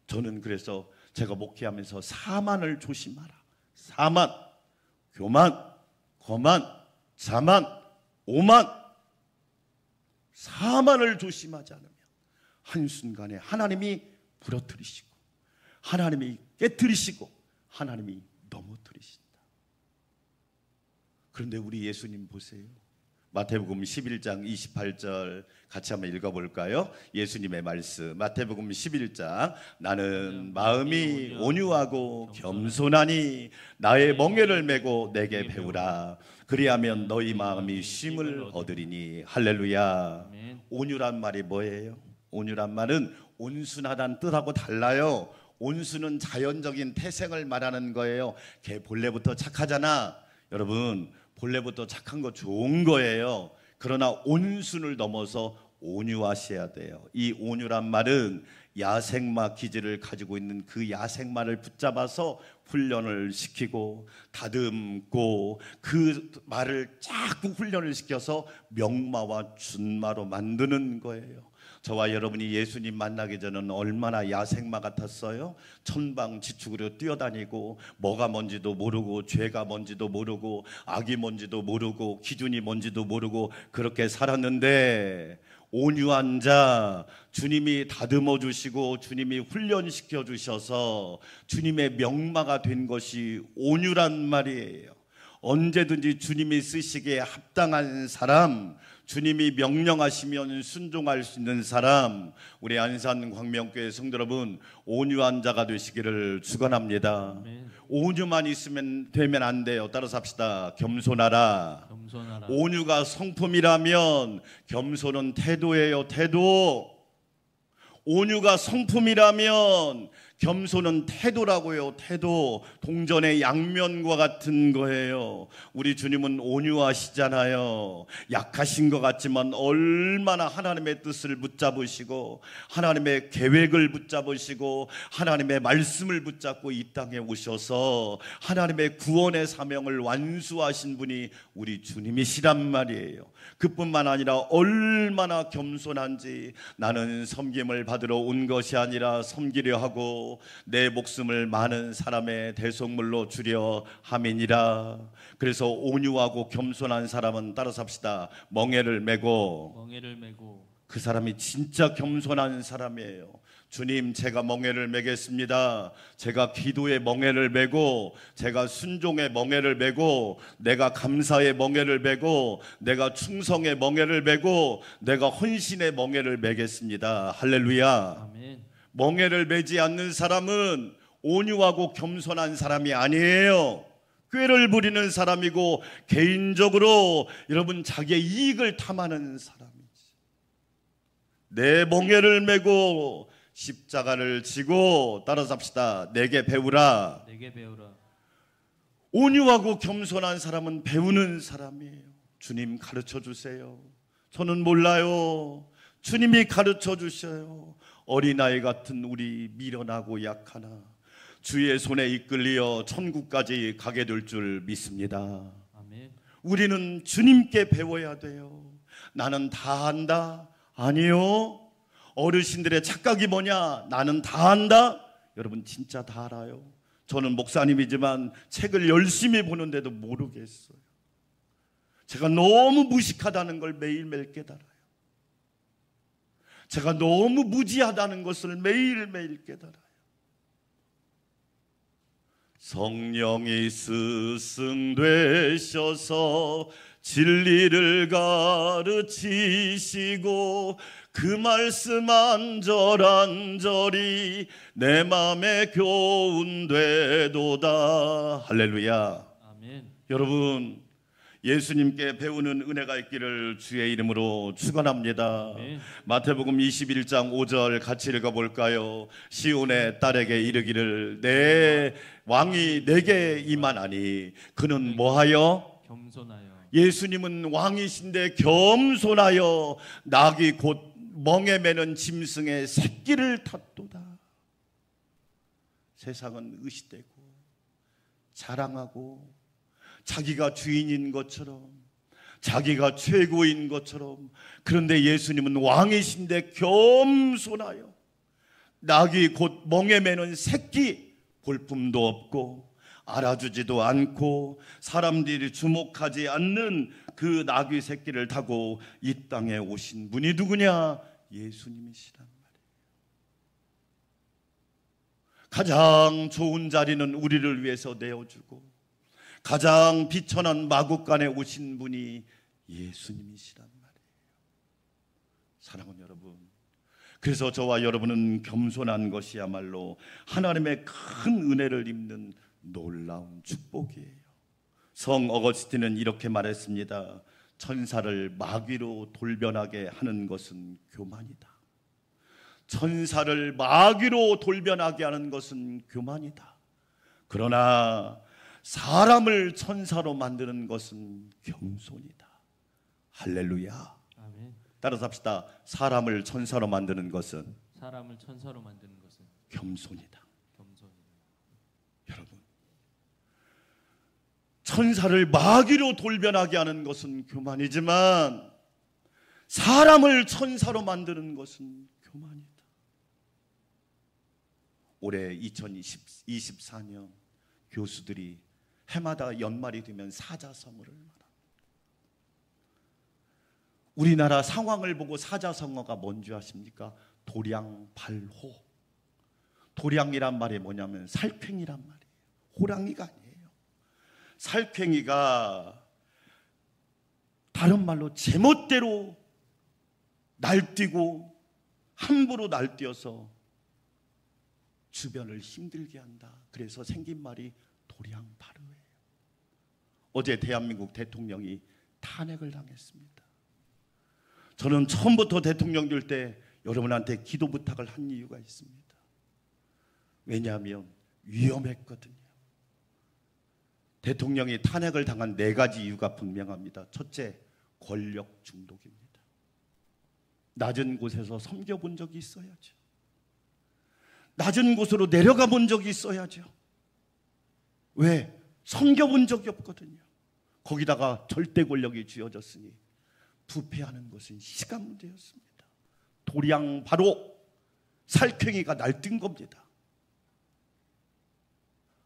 Speaker 3: 저는 그래서 제가 목회하면서 사만을 조심하라. 사만, 교만, 거만, 자만, 오만, 사만을 조심하지 않으면 한순간에 하나님이 부러뜨리시고 하나님이 깨뜨리시고 하나님이 넘어뜨리신다. 그런데 우리 예수님 보세요. 마태복음 11장 28절 같이 한번 읽어볼까요? 예수님의 말씀 마태복음 11장 나는 마음이 온유하고 겸손하니 나의 멍에를 메고 내게 배우라. 그리하면 너희 마음이 쉼을 얻으리니. 할렐루야. 온유란 말이 뭐예요? 온유란 말은 온순하다는 뜻하고 달라요. 온수는 자연적인 태생을 말하는 거예요. 걔 본래부터 착하잖아. 여러분, 본래부터 착한 거 좋은 거예요. 그러나 온순을 넘어서 온유하셔야 돼요. 이 온유란 말은 야생마 기질을 가지고 있는 그 야생마를 붙잡아서 훈련을 시키고 다듬고 그 말을 자꾸 훈련을 시켜서 명마와 준마로 만드는 거예요. 저와 여러분이 예수님 만나기 전에는 얼마나 야생마 같았어요? 천방지축으로 뛰어다니고 뭐가 뭔지도 모르고 죄가 뭔지도 모르고 악이 뭔지도 모르고 기준이 뭔지도 모르고 그렇게 살았는데 온유한 자, 주님이 다듬어 주시고 주님이 훈련시켜 주셔서 주님의 명마가 된 것이 온유란 말이에요. 언제든지 주님이 쓰시기에 합당한 사람, 주님이 명령하시면 순종할 수 있는 사람, 우리 안산 광명교회 성도 여러분, 온유한 자가 되시기를 축원합니다. 온유만 있으면 되면 안 돼요. 따라서 합시다. 겸손하라.
Speaker 2: 겸손하라.
Speaker 3: 온유가 성품이라면 겸손은 태도예요. 태도. 온유가 성품이라면 겸손은 태도라고요. 태도. 동전의 양면과 같은 거예요. 우리 주님은 온유하시잖아요. 약하신 것 같지만 얼마나 하나님의 뜻을 붙잡으시고 하나님의 계획을 붙잡으시고 하나님의 말씀을 붙잡고 이 땅에 오셔서 하나님의 구원의 사명을 완수하신 분이 우리 주님이시란 말이에요. 그뿐만 아니라 얼마나 겸손한지, 나는 섬김을 받으러 온 것이 아니라 섬기려 하고 내 목숨을 많은 사람의 대속물로 주려 함이니라. 그래서 온유하고 겸손한 사람은 따라서 합시다. 멍에를 메고. 그 사람이 진짜 겸손한 사람이에요. 주님, 제가 멍에를 메겠습니다. 제가 기도의 멍에를 메고, 제가 순종의 멍에를 메고, 내가 감사의 멍에를 메고, 내가 충성의 멍에를 메고, 내가 헌신의 멍에를 메겠습니다. 할렐루야.
Speaker 2: 아멘.
Speaker 3: 멍에를 메지 않는 사람은 온유하고 겸손한 사람이 아니에요. 꾀를 부리는 사람이고 개인적으로 여러분 자기의 이익을 탐하는 사람이지. 내 멍에를 메고 십자가를 지고, 따라서 합시다. 내게 배우라.
Speaker 2: 내게 배우라.
Speaker 3: 온유하고 겸손한 사람은 배우는 사람이에요. 주님 가르쳐 주세요. 저는 몰라요. 주님이 가르쳐 주셔요. 어린아이 같은 우리 미련하고 약하나 주의 손에 이끌려 천국까지 가게 될 줄 믿습니다.
Speaker 2: 아멘.
Speaker 3: 우리는 주님께 배워야 돼요. 나는 다 안다? 아니요. 어르신들의 착각이 뭐냐? 나는 다 안다? 여러분 진짜 다 알아요. 저는 목사님이지만 책을 열심히 보는데도 모르겠어요. 제가 너무 무식하다는 걸 매일매일 깨달아요. 제가 너무 무지하다는 것을 매일매일 깨달아요. 성령이 스승되셔서 진리를 가르치시고 그 말씀 안절안절이 내 맘에 교훈되도다. 할렐루야.
Speaker 2: 아멘.
Speaker 3: 여러분 예수님께 배우는 은혜가 있기를 주의 이름으로 축원합니다.
Speaker 2: 아멘.
Speaker 3: 마태복음 21장 5절 같이 읽어볼까요? 시온의 딸에게 이르기를 내 왕이 내게 임하나니 그는 뭐하여?
Speaker 2: 겸손하여.
Speaker 3: 예수님은 왕이신데 겸손하여 낙이 곧 멍에 매는 짐승의 새끼를 탔도다. 세상은 의시되고 자랑하고 자기가 주인인 것처럼 자기가 최고인 것처럼, 그런데 예수님은 왕이신데 겸손하여 낙이 곧 멍에 매는 새끼 볼품도 없고 알아주지도 않고 사람들이 주목하지 않는 그 나귀 새끼를 타고 이 땅에 오신 분이 누구냐? 예수님이시란 말이에요. 가장 좋은 자리는 우리를 위해서 내어주고 가장 비천한 마국간에 오신 분이 예수님이시란 말이에요. 사랑하는 여러분, 그래서 저와 여러분은 겸손한 것이야말로 하나님의 큰 은혜를 입는 놀라운 축복이에요. 성 어거스틴은 이렇게 말했습니다. 천사를 마귀로 돌변하게 하는 것은 교만이다. 천사를 마귀로 돌변하게 하는 것은 교만이다. 그러나 사람을 천사로 만드는 것은 겸손이다. 할렐루야.
Speaker 2: 아멘.
Speaker 3: 따라서 합시다. 사람을 천사로 만드는 것은
Speaker 2: 사람을 천사로 만드는 것은
Speaker 3: 겸손이다.
Speaker 2: 겸손이다.
Speaker 3: 여러분, 천사를 마귀로 돌변하게 하는 것은 교만이지만 사람을 천사로 만드는 것은 교만이다. 올해 2024년 교수들이 해마다 연말이 되면 사자성어를 말합니다. 우리나라 상황을 보고 사자성어가 뭔지 아십니까? 도량발호. 도량이란 말이 뭐냐면 살쾡이란 말이에요. 호랑이가 아니에요. 살쾡이가 다른 말로 제멋대로 날뛰고 함부로 날뛰어서 주변을 힘들게 한다. 그래서 생긴 말이 도량발호예요. 어제 대한민국 대통령이 탄핵을 당했습니다. 저는 처음부터 대통령 될 때 여러분한테 기도 부탁을 한 이유가 있습니다. 왜냐하면 위험했거든요. 대통령이 탄핵을 당한 4가지 이유가 분명합니다. 첫째, 권력 중독입니다. 낮은 곳에서 섬겨본 적이 있어야죠. 낮은 곳으로 내려가 본 적이 있어야죠. 왜? 섬겨본 적이 없거든요. 거기다가 절대 권력이 쥐어졌으니 부패하는 것은 시간 문제였습니다. 도량 바로 살쾡이가 날뛴 겁니다.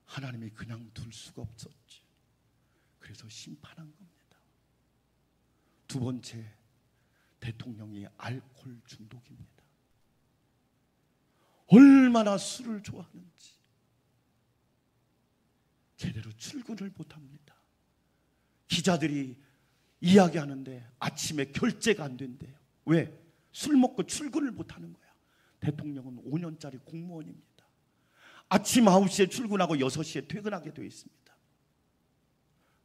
Speaker 3: 하나님이 그냥 둘 수가 없었죠. 그래서 심판한 겁니다. 두 번째, 대통령이 알코올 중독입니다. 얼마나 술을 좋아하는지 제대로 출근을 못합니다. 기자들이 이야기하는데 아침에 결제가 안 된대요. 왜? 술 먹고 출근을 못하는 거야. 대통령은 5년짜리 공무원입니다. 아침 9시에 출근하고 6시에 퇴근하게 되어 있습니다.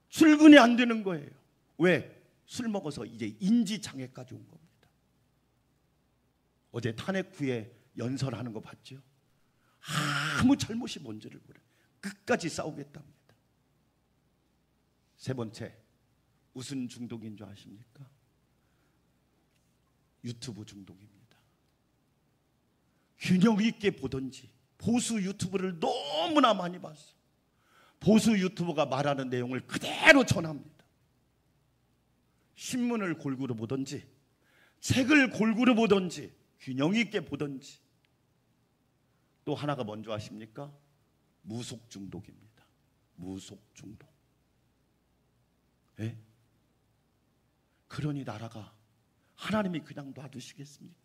Speaker 3: 출근이 안 되는 거예요. 왜? 술 먹어서 이제 인지장애까지 온 겁니다. 어제 탄핵 후에 연설하는 거 봤죠? 아무 잘못이 뭔지를 모르요. 끝까지 싸우겠답니다. 세 번째, 무슨 중독인 줄 아십니까? 유튜브 중독입니다. 균형 있게 보든지 보수 유튜브를 너무나 많이 봤어. 보수 유튜버가 말하는 내용을 그대로 전합니다. 신문을 골고루 보든지 책을 골고루 보든지 균형 있게 보든지. 또 하나가 뭔지 아십니까? 무속 중독입니다. 무속 중독. 예? 그러니 나라가 하나님이 그냥 놔두시겠습니까?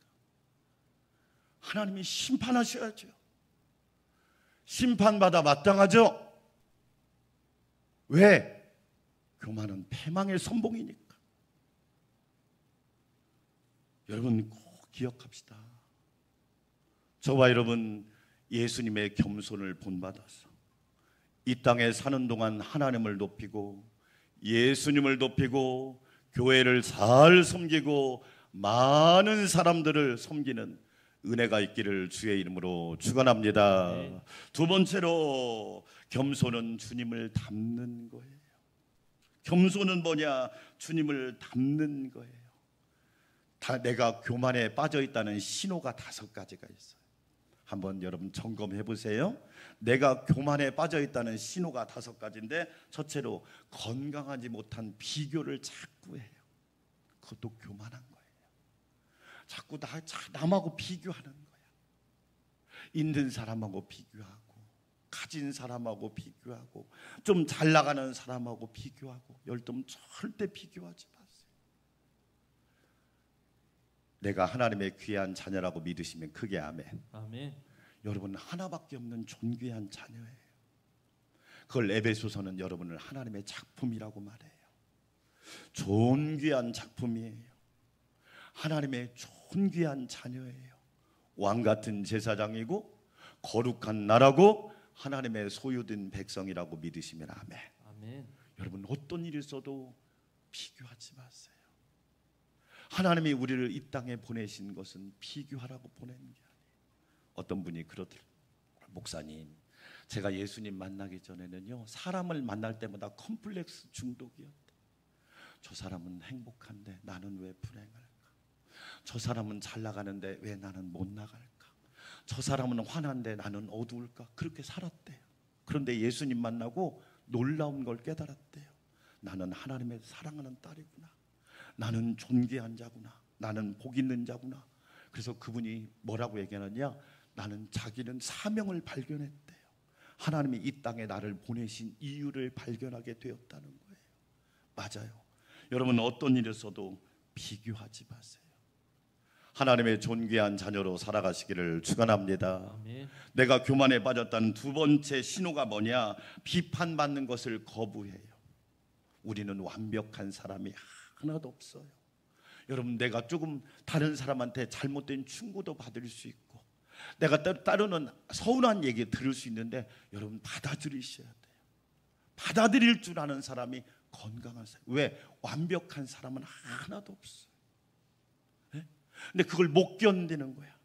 Speaker 3: 하나님이 심판하셔야죠. 심판받아 마땅하죠. 왜? 교만은 패망의 선봉이니까. 여러분 꼭 기억합시다. 저와 여러분 예수님의 겸손을 본받아서 이 땅에 사는 동안 하나님을 높이고 예수님을 높이고 교회를 잘 섬기고 많은 사람들을 섬기는 은혜가 있기를 주의 이름으로 축원합니다.
Speaker 2: 네.
Speaker 3: 두 번째로 겸손은 주님을 닮는 거예요. 겸손은 뭐냐? 주님을 닮는 거예요. 내가 교만에 빠져 있다는 신호가 5가지가 있어요. 한번 여러분 점검해 보세요. 내가 교만에 빠져 있다는 신호가 5가지인데, 첫째로 건강하지 못한 비교를 자꾸 해요. 그것도 교만한 거예요. 자꾸 남하고 비교하는 거야. 있는 사람하고 비교하고, 가진 사람하고 비교하고, 좀 잘 나가는 사람하고 비교하고. 여러분 절대 비교하지 마세요. 내가 하나님의 귀한 자녀라고 믿으시면 크게 아멘.
Speaker 2: 아멘.
Speaker 3: 여러분 하나밖에 없는 존귀한 자녀예요. 그걸 에베소서는 여러분을 하나님의 작품이라고 말해요. 존귀한 작품이에요. 하나님의 존귀한 자녀예요. 왕같은 제사장이고 거룩한 나라고 하나님의 소유된 백성이라고 믿으시면 아멘.
Speaker 2: 아멘.
Speaker 3: 여러분 어떤 일이 있어도 비교하지 마세요. 하나님이 우리를 이 땅에 보내신 것은 비교하라고 보낸 게 아니에요. 어떤 분이 그러더라고요. 목사님, 제가 예수님 만나기 전에는요, 사람을 만날 때마다 컴플렉스 중독이었다. 저 사람은 행복한데 나는 왜 불행할까? 저 사람은 잘 나가는데 왜 나는 못 나갈까? 저 사람은 환한데 나는 어두울까? 그렇게 살았대요. 그런데 예수님 만나고 놀라운 걸 깨달았대요. 나는 하나님의 사랑하는 딸이구나. 나는 존귀한 자구나. 나는 복 있는 자구나. 그래서 그분이 뭐라고 얘기하느냐? 나는 자기는 사명을 발견했대요. 하나님이 이 땅에 나를 보내신 이유를 발견하게 되었다는 거예요. 맞아요. 여러분 어떤 일이 있어도 비교하지 마세요. 하나님의 존귀한 자녀로 살아가시기를 축원합니다.
Speaker 2: 아멘.
Speaker 3: 내가 교만에 빠졌다는 두 번째 신호가 뭐냐? 비판받는 것을 거부해요. 우리는 완벽한 사람이 하나도 없어요. 여러분 내가 조금 다른 사람한테 잘못된 충고도 받을 수 있고, 내가 따르는 서운한 얘기 들을 수 있는데 여러분 받아들이셔야 돼요. 받아들일 줄 아는 사람이 건강하세요. 왜? 완벽한 사람은 하나도 없어요. 네? 근데 그걸 못 견디는 거야.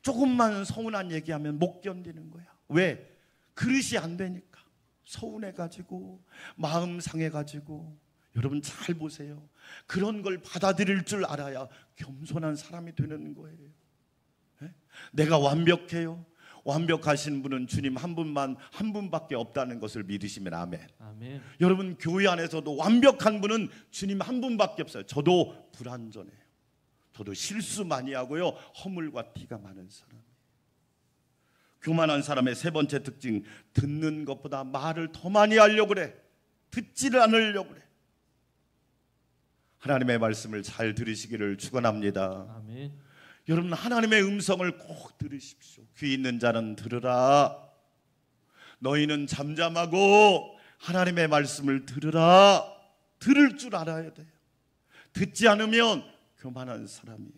Speaker 3: 조금만 서운한 얘기하면 못 견디는 거야. 왜? 그릇이 안 되니까. 서운해가지고 마음 상해가지고. 여러분 잘 보세요. 그런 걸 받아들일 줄 알아야 겸손한 사람이 되는 거예요. 네? 내가 완벽해요. 완벽하신 분은 주님 한 분밖에 없다는 것을 믿으시면 아멘.
Speaker 2: 아멘.
Speaker 3: 여러분 교회 안에서도 완벽한 분은 주님 한 분밖에 없어요. 저도 불완전해요. 저도 실수 많이 하고요. 허물과 티가 많은 사람이에요. 교만한 사람의 세 번째 특징, 듣는 것보다 말을 더 많이 하려고 그래. 듣지를 않으려고 그래. 하나님의 말씀을 잘 들으시기를 축원합니다.
Speaker 2: 아멘.
Speaker 3: 여러분 하나님의 음성을 꼭 들으십시오. 귀 있는 자는 들으라. 너희는 잠잠하고 하나님의 말씀을 들으라. 들을 줄 알아야 돼요. 듣지 않으면 교만한 사람이에요.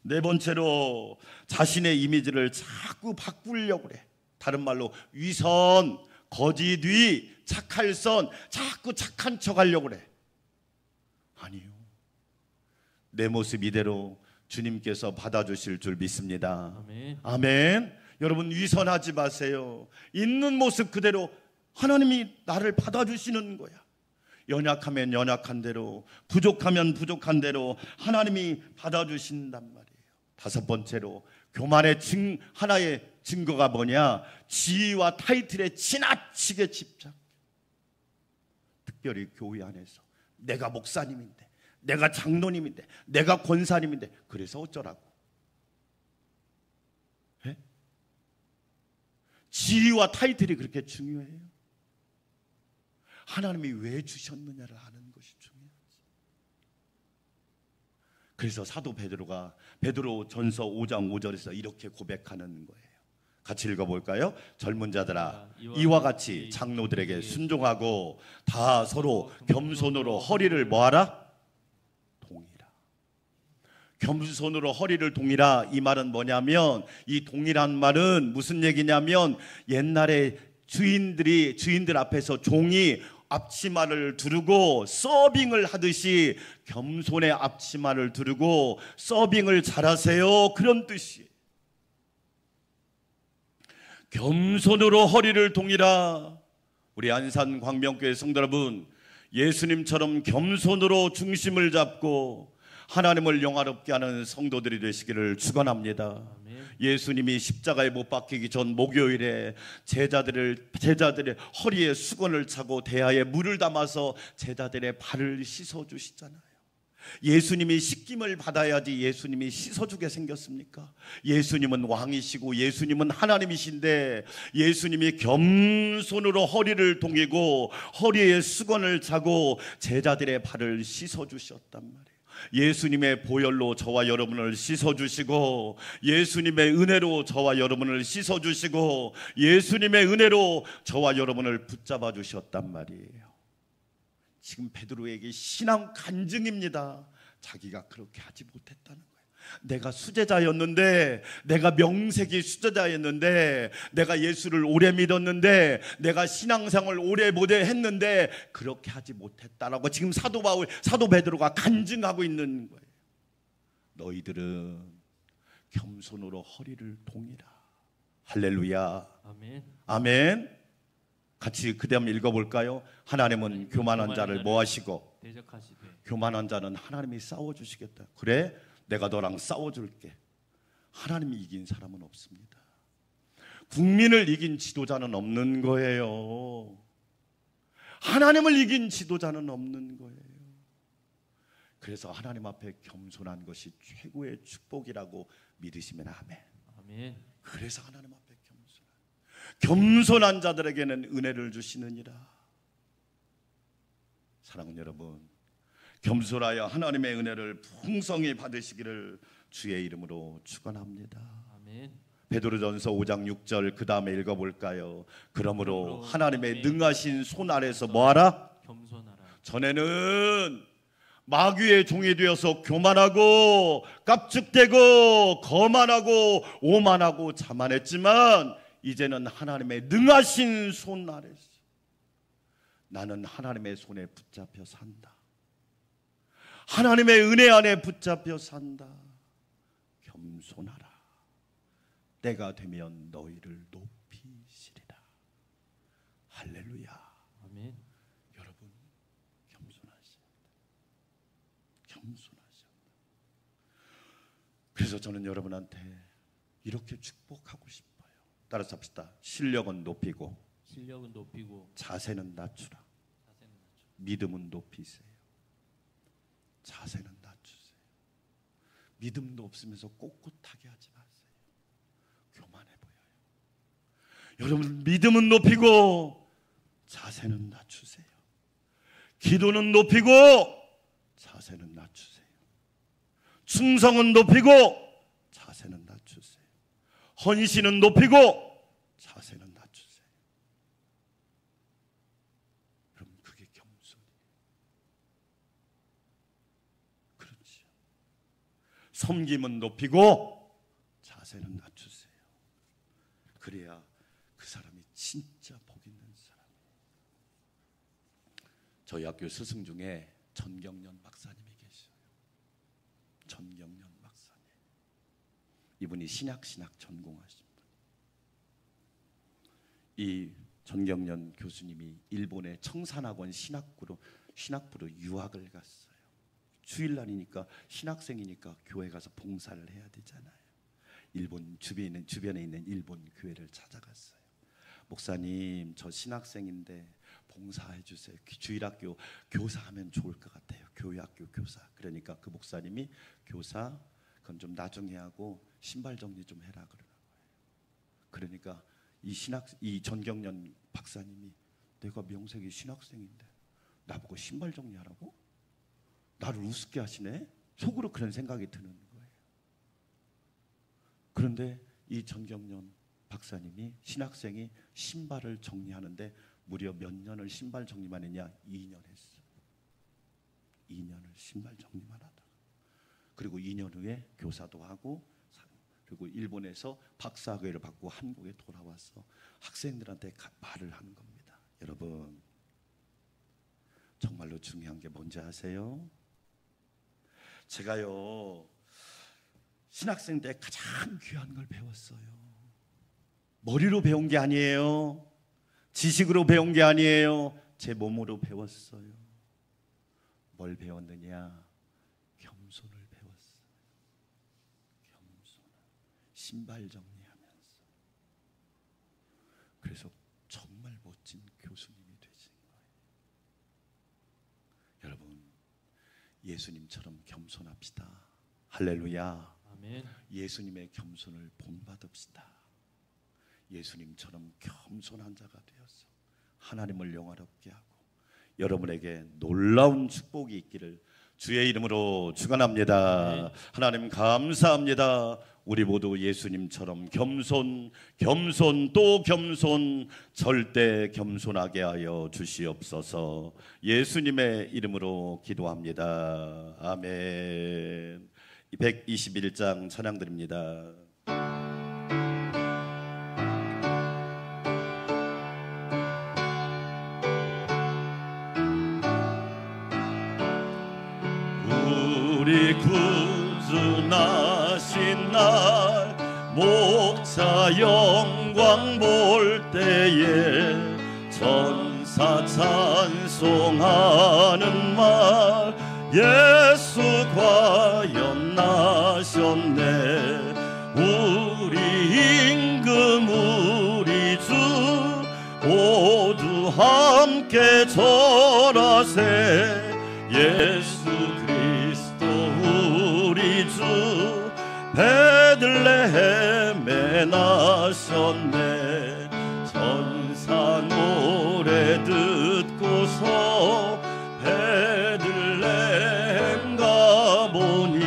Speaker 3: 네 번째로 자신의 이미지를 자꾸 바꾸려고 그래. 다른 말로 위선, 거짓 위, 착할 선, 자꾸 착한 척 하려고 그래. 아니요. 내 모습 이대로 주님께서 받아주실 줄 믿습니다.
Speaker 2: 아멘.
Speaker 3: 아멘. 여러분 위선하지 마세요. 있는 모습 그대로 하나님이 나를 받아주시는 거야. 연약하면 연약한 대로, 부족하면 부족한 대로 하나님이 받아주신단 말이에요. 다섯 번째로 교만의 하나의 증거가 뭐냐? 지위와 타이틀에 지나치게 집착. 특별히 교회 안에서 내가 목사님인데, 내가 장로님인데, 내가 권사님인데, 그래서 어쩌라고? 예? 지위와 타이틀이 그렇게 중요해요? 하나님이 왜 주셨느냐를 아는 것이 중요하지. 그래서 사도 베드로가 베드로전서 5장 5절에서 이렇게 고백하는 거예요. 같이 읽어볼까요? 젊은 자들아, 이와 같이 장로들에게 순종하고 다 서로 겸손으로 허리를 뭐하라? 동이라. 겸손으로 허리를 동이라. 이 말은 뭐냐면, 이 동이란 말은 무슨 얘기냐면, 옛날에 주인들 앞에서 종이 앞치마를 두르고 서빙을 하듯이 겸손의 앞치마를 두르고 서빙을 잘하세요, 그런 뜻이에요. 겸손으로 허리를 동이라. 우리 안산 광명교회 성도 여러분, 예수님처럼 겸손으로 중심을 잡고 하나님을 영화롭게 하는 성도들이 되시기를 축원합니다. 예수님이 십자가에 못 박히기 전 목요일에 제자들의 허리에 수건을 차고 대야에 물을 담아서 제자들의 발을 씻어 주시잖아요. 예수님이 씻김을 받아야지 예수님이 씻어주게 생겼습니까? 예수님은 왕이시고 예수님은 하나님이신데 예수님이 겸손으로 허리를 동이고 허리에 수건을 차고 제자들의 발을 씻어주셨단 말이에요. 예수님의 보혈로 저와 여러분을 씻어주시고, 예수님의 은혜로 저와 여러분을 씻어주시고, 예수님의 은혜로 저와 여러분을 붙잡아 주셨단 말이에요. 지금 베드로에게 신앙 간증입니다. 자기가 그렇게 하지 못했다는 거예요. 내가 수제자였는데, 내가 명색이 수제자였는데, 내가 예수를 오래 믿었는데, 내가 신앙생활을 오래 했는데 그렇게 하지 못했다라고 지금 사도 베드로가 간증하고 있는 거예요. 너희들은 겸손으로 허리를 동이라. 할렐루야.
Speaker 2: 아멘.
Speaker 3: 아멘. 같이 그 다음 읽어볼까요? 하나님은 교만한 자를 뭐 하시고?
Speaker 2: 대적하시되. 교만한
Speaker 3: 자는 하나님이 싸워주시겠다. 그래? 내가 너랑 싸워줄게. 하나님이 이긴 사람은 없습니다. 국민을 이긴 지도자는 없는 거예요. 하나님을 이긴 지도자는 없는 거예요. 그래서 하나님 앞에 겸손한 것이 최고의 축복이라고 믿으시면 아멘.
Speaker 2: 아멘.
Speaker 3: 그래서 하나님 앞에 겸손한 자들에게는 은혜를 주시느니라. 사랑하는 여러분, 겸손하여 하나님의 은혜를 풍성히 받으시기를 주의 이름으로 축원합니다.
Speaker 2: 아멘.
Speaker 3: 베드로전서 5장 6절 그 다음에 읽어볼까요? 그러므로 하나님의 능하신 손 아래서 뭐하라?
Speaker 2: 겸손하라.
Speaker 3: 전에는 마귀의 종이 되어서 교만하고 깝죽대고 거만하고 오만하고 자만했지만 이제는 하나님의 능하신 손 아래서 나는 하나님의 손에 붙잡혀 산다. 하나님의 은혜 안에 붙잡혀 산다. 겸손하라. 때가 되면 너희를 높이시리라. 할렐루야.
Speaker 2: 아멘.
Speaker 3: 여러분 겸손하셔야 합니다. 겸손하셔야 합니다. 그래서 저는 여러분한테 이렇게 축복하고 싶어요. 따라서 합시다. 실력은 높이고 자세는 낮추라. 믿음은 높이세요. 자세는 낮추세요. 믿음도 없으면서 꼿꼿하게 하지 마세요. 교만해 보여요. 여러분, 믿음은 높이고 자세는 낮추세요. 기도는 높이고 자세는 낮추세요. 충성은 높이고 자세는 낮추세요. 헌신은 높이고 자세는 낮추세요. 여러분, 그게 겸손이에요. 그렇지. 섬김은 높이고 자세는 낮추세요. 그래야 그 사람이 진짜 복 있는 사람이에요. 저희 학교 스승 중에 전경련 박사님이 계셔요. 전경련 박사님. 이분이 신약 전공하신 분. 이 전경련 교수님이 일본의 청산학원 신학부로 신학부로 유학을 갔어요. 주일날이니까 신학생이니까 교회 가서 봉사를 해야 되잖아요. 일본 주변에 있는 일본 교회를 찾아갔어요. 목사님, 저 신학생인데 봉사해 주세요. 주일학교 교사하면 좋을 것 같아요. 교회학교 교사. 그러니까 그 목사님이 교사 그건 좀 나중에 하고 신발 정리 좀 해라 그러는 거예요. 그러니까 이 전경련 박사님이 내가 명색이 신학생인데 나보고 신발 정리하라고? 나를 우습게 하시네? 속으로 그런 생각이 드는 거예요. 그런데 이 전경련 박사님이 신학생이 신발을 정리하는데 무려 몇 년을 신발 정리만 했냐? 2년 했어. 2년을 신발 정리만 하다가 그리고 2년 후에 교사도 하고 그리고 일본에서 박사학위를 받고 한국에 돌아와서 학생들한테 말을 하는 겁니다. 여러분, 정말로 중요한 게 뭔지 아세요? 제가요 신학생 때 가장 귀한 걸 배웠어요. 머리로 배운 게 아니에요. 지식으로 배운 게 아니에요. 제 몸으로 배웠어요. 뭘 배웠느냐? 겸손을 배웠어요. 겸손. 신발 정리하면서. 그래서 정말 멋진 교수님이 되신 거예요. 여러분, 예수님처럼 겸손합시다. 할렐루야.
Speaker 2: 아멘.
Speaker 3: 예수님의 겸손을 본받읍시다. 예수님처럼 겸손한 자가 되어서 하나님을 영화롭게 하고 여러분에게 놀라운 축복이 있기를 주의 이름으로 축원합니다.
Speaker 2: 네.
Speaker 3: 하나님 감사합니다. 우리 모두 예수님처럼 겸손 또 겸손 절대 겸손하게 하여 주시옵소서. 예수님의 이름으로 기도합니다. 아멘. 121장 찬양 드립니다. 우리 구주나신 날 목자 영광 볼 때에 천사 찬송하는 말 예수 과연 나셨네. 우리 임금 우리 주 모두 함께 절하세. 예수 그리스도 우리 주 베들레헴에 나셨네. 천사 노래 듣고서 베들레헴 가보니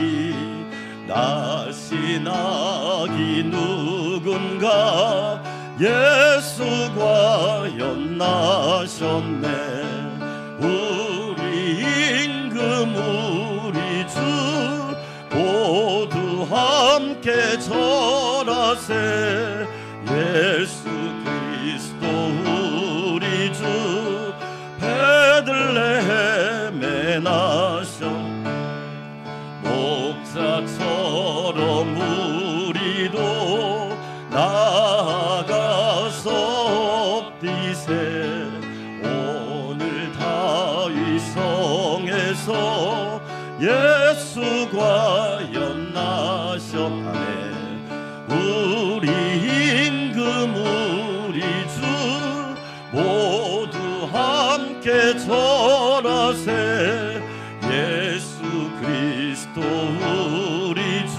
Speaker 3: 나신 아기 누군가 예수 과연 나셨네. 우리 임금 우리 주 모두 함께 절하세. 예수 그리스도 우리 주 베들레헴에 나셨네. 목자처럼 우리도 나아가서 엎디세. 오늘 다윗 성에서 예수 과연 나셨네. 우리 임금 우리 주 모두 함께 절하세. 예수 그리스도 우리 주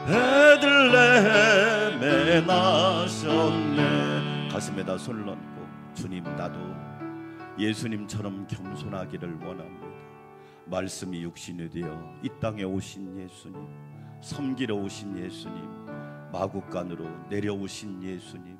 Speaker 3: 베들레헴에 나셨네. 가슴에다 손을 얹고 주님, 나도 예수님처럼 겸손하기를 원합니다. 말씀이 육신이 되어 이 땅에 오신 예수님, 섬기러 오신 예수님, 마국간으로 내려오신 예수님,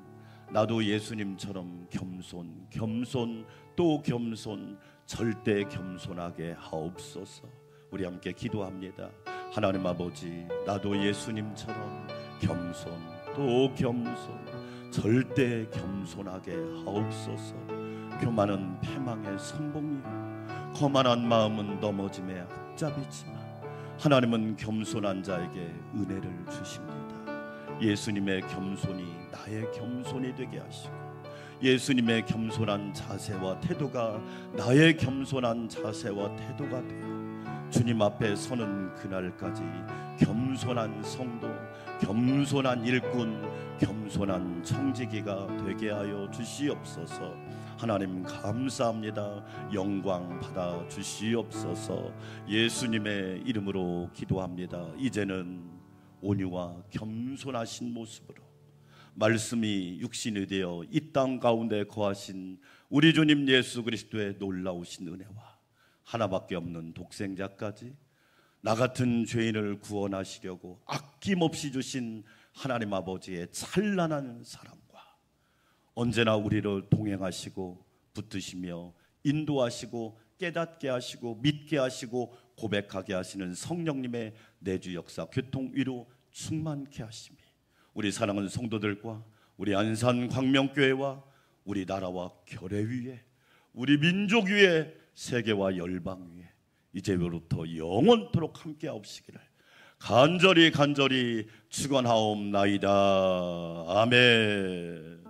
Speaker 3: 나도 예수님처럼 겸손 또 겸손 절대 겸손하게 하옵소서. 우리 함께 기도합니다. 하나님 아버지, 나도 예수님처럼 겸손 또 겸손 절대 겸손하게 하옵소서. 교만은 패망의 선봉이요 거만한 마음은 넘어짐의 앞잡이지만 하나님은 겸손한 자에게 은혜를 주십니다. 예수님의 겸손이 나의 겸손이 되게 하시고 예수님의 겸손한 자세와 태도가 나의 겸손한 자세와 태도가 되어 주님 앞에 서는 그날까지 겸손한 성도, 겸손한 일꾼, 겸손한 청지기가 되게 하여 주시옵소서. 하나님 감사합니다. 영광 받아 주시옵소서. 예수님의 이름으로 기도합니다. 이제는 온유와 겸손하신 모습으로 말씀이 육신이 되어 이 땅 가운데 거하신 우리 주님 예수 그리스도의 놀라우신 은혜와 하나밖에 없는 독생자까지 나 같은 죄인을 구원하시려고 아낌없이 주신 하나님 아버지의 찬란한 사랑과 언제나 우리를 동행하시고 붙드시며 인도하시고 깨닫게 하시고 믿게 하시고 고백하게 하시는 성령님의 내주 역사 교통 위로 충만케 하심이 우리 사랑하는 성도들과 우리 안산 광명교회와 우리 나라와 결회 위에 우리 민족 위에 세계와 열방 위에 이제부터 영원토록 함께 하옵시기를 간절히 축원하옵나이다. 아멘.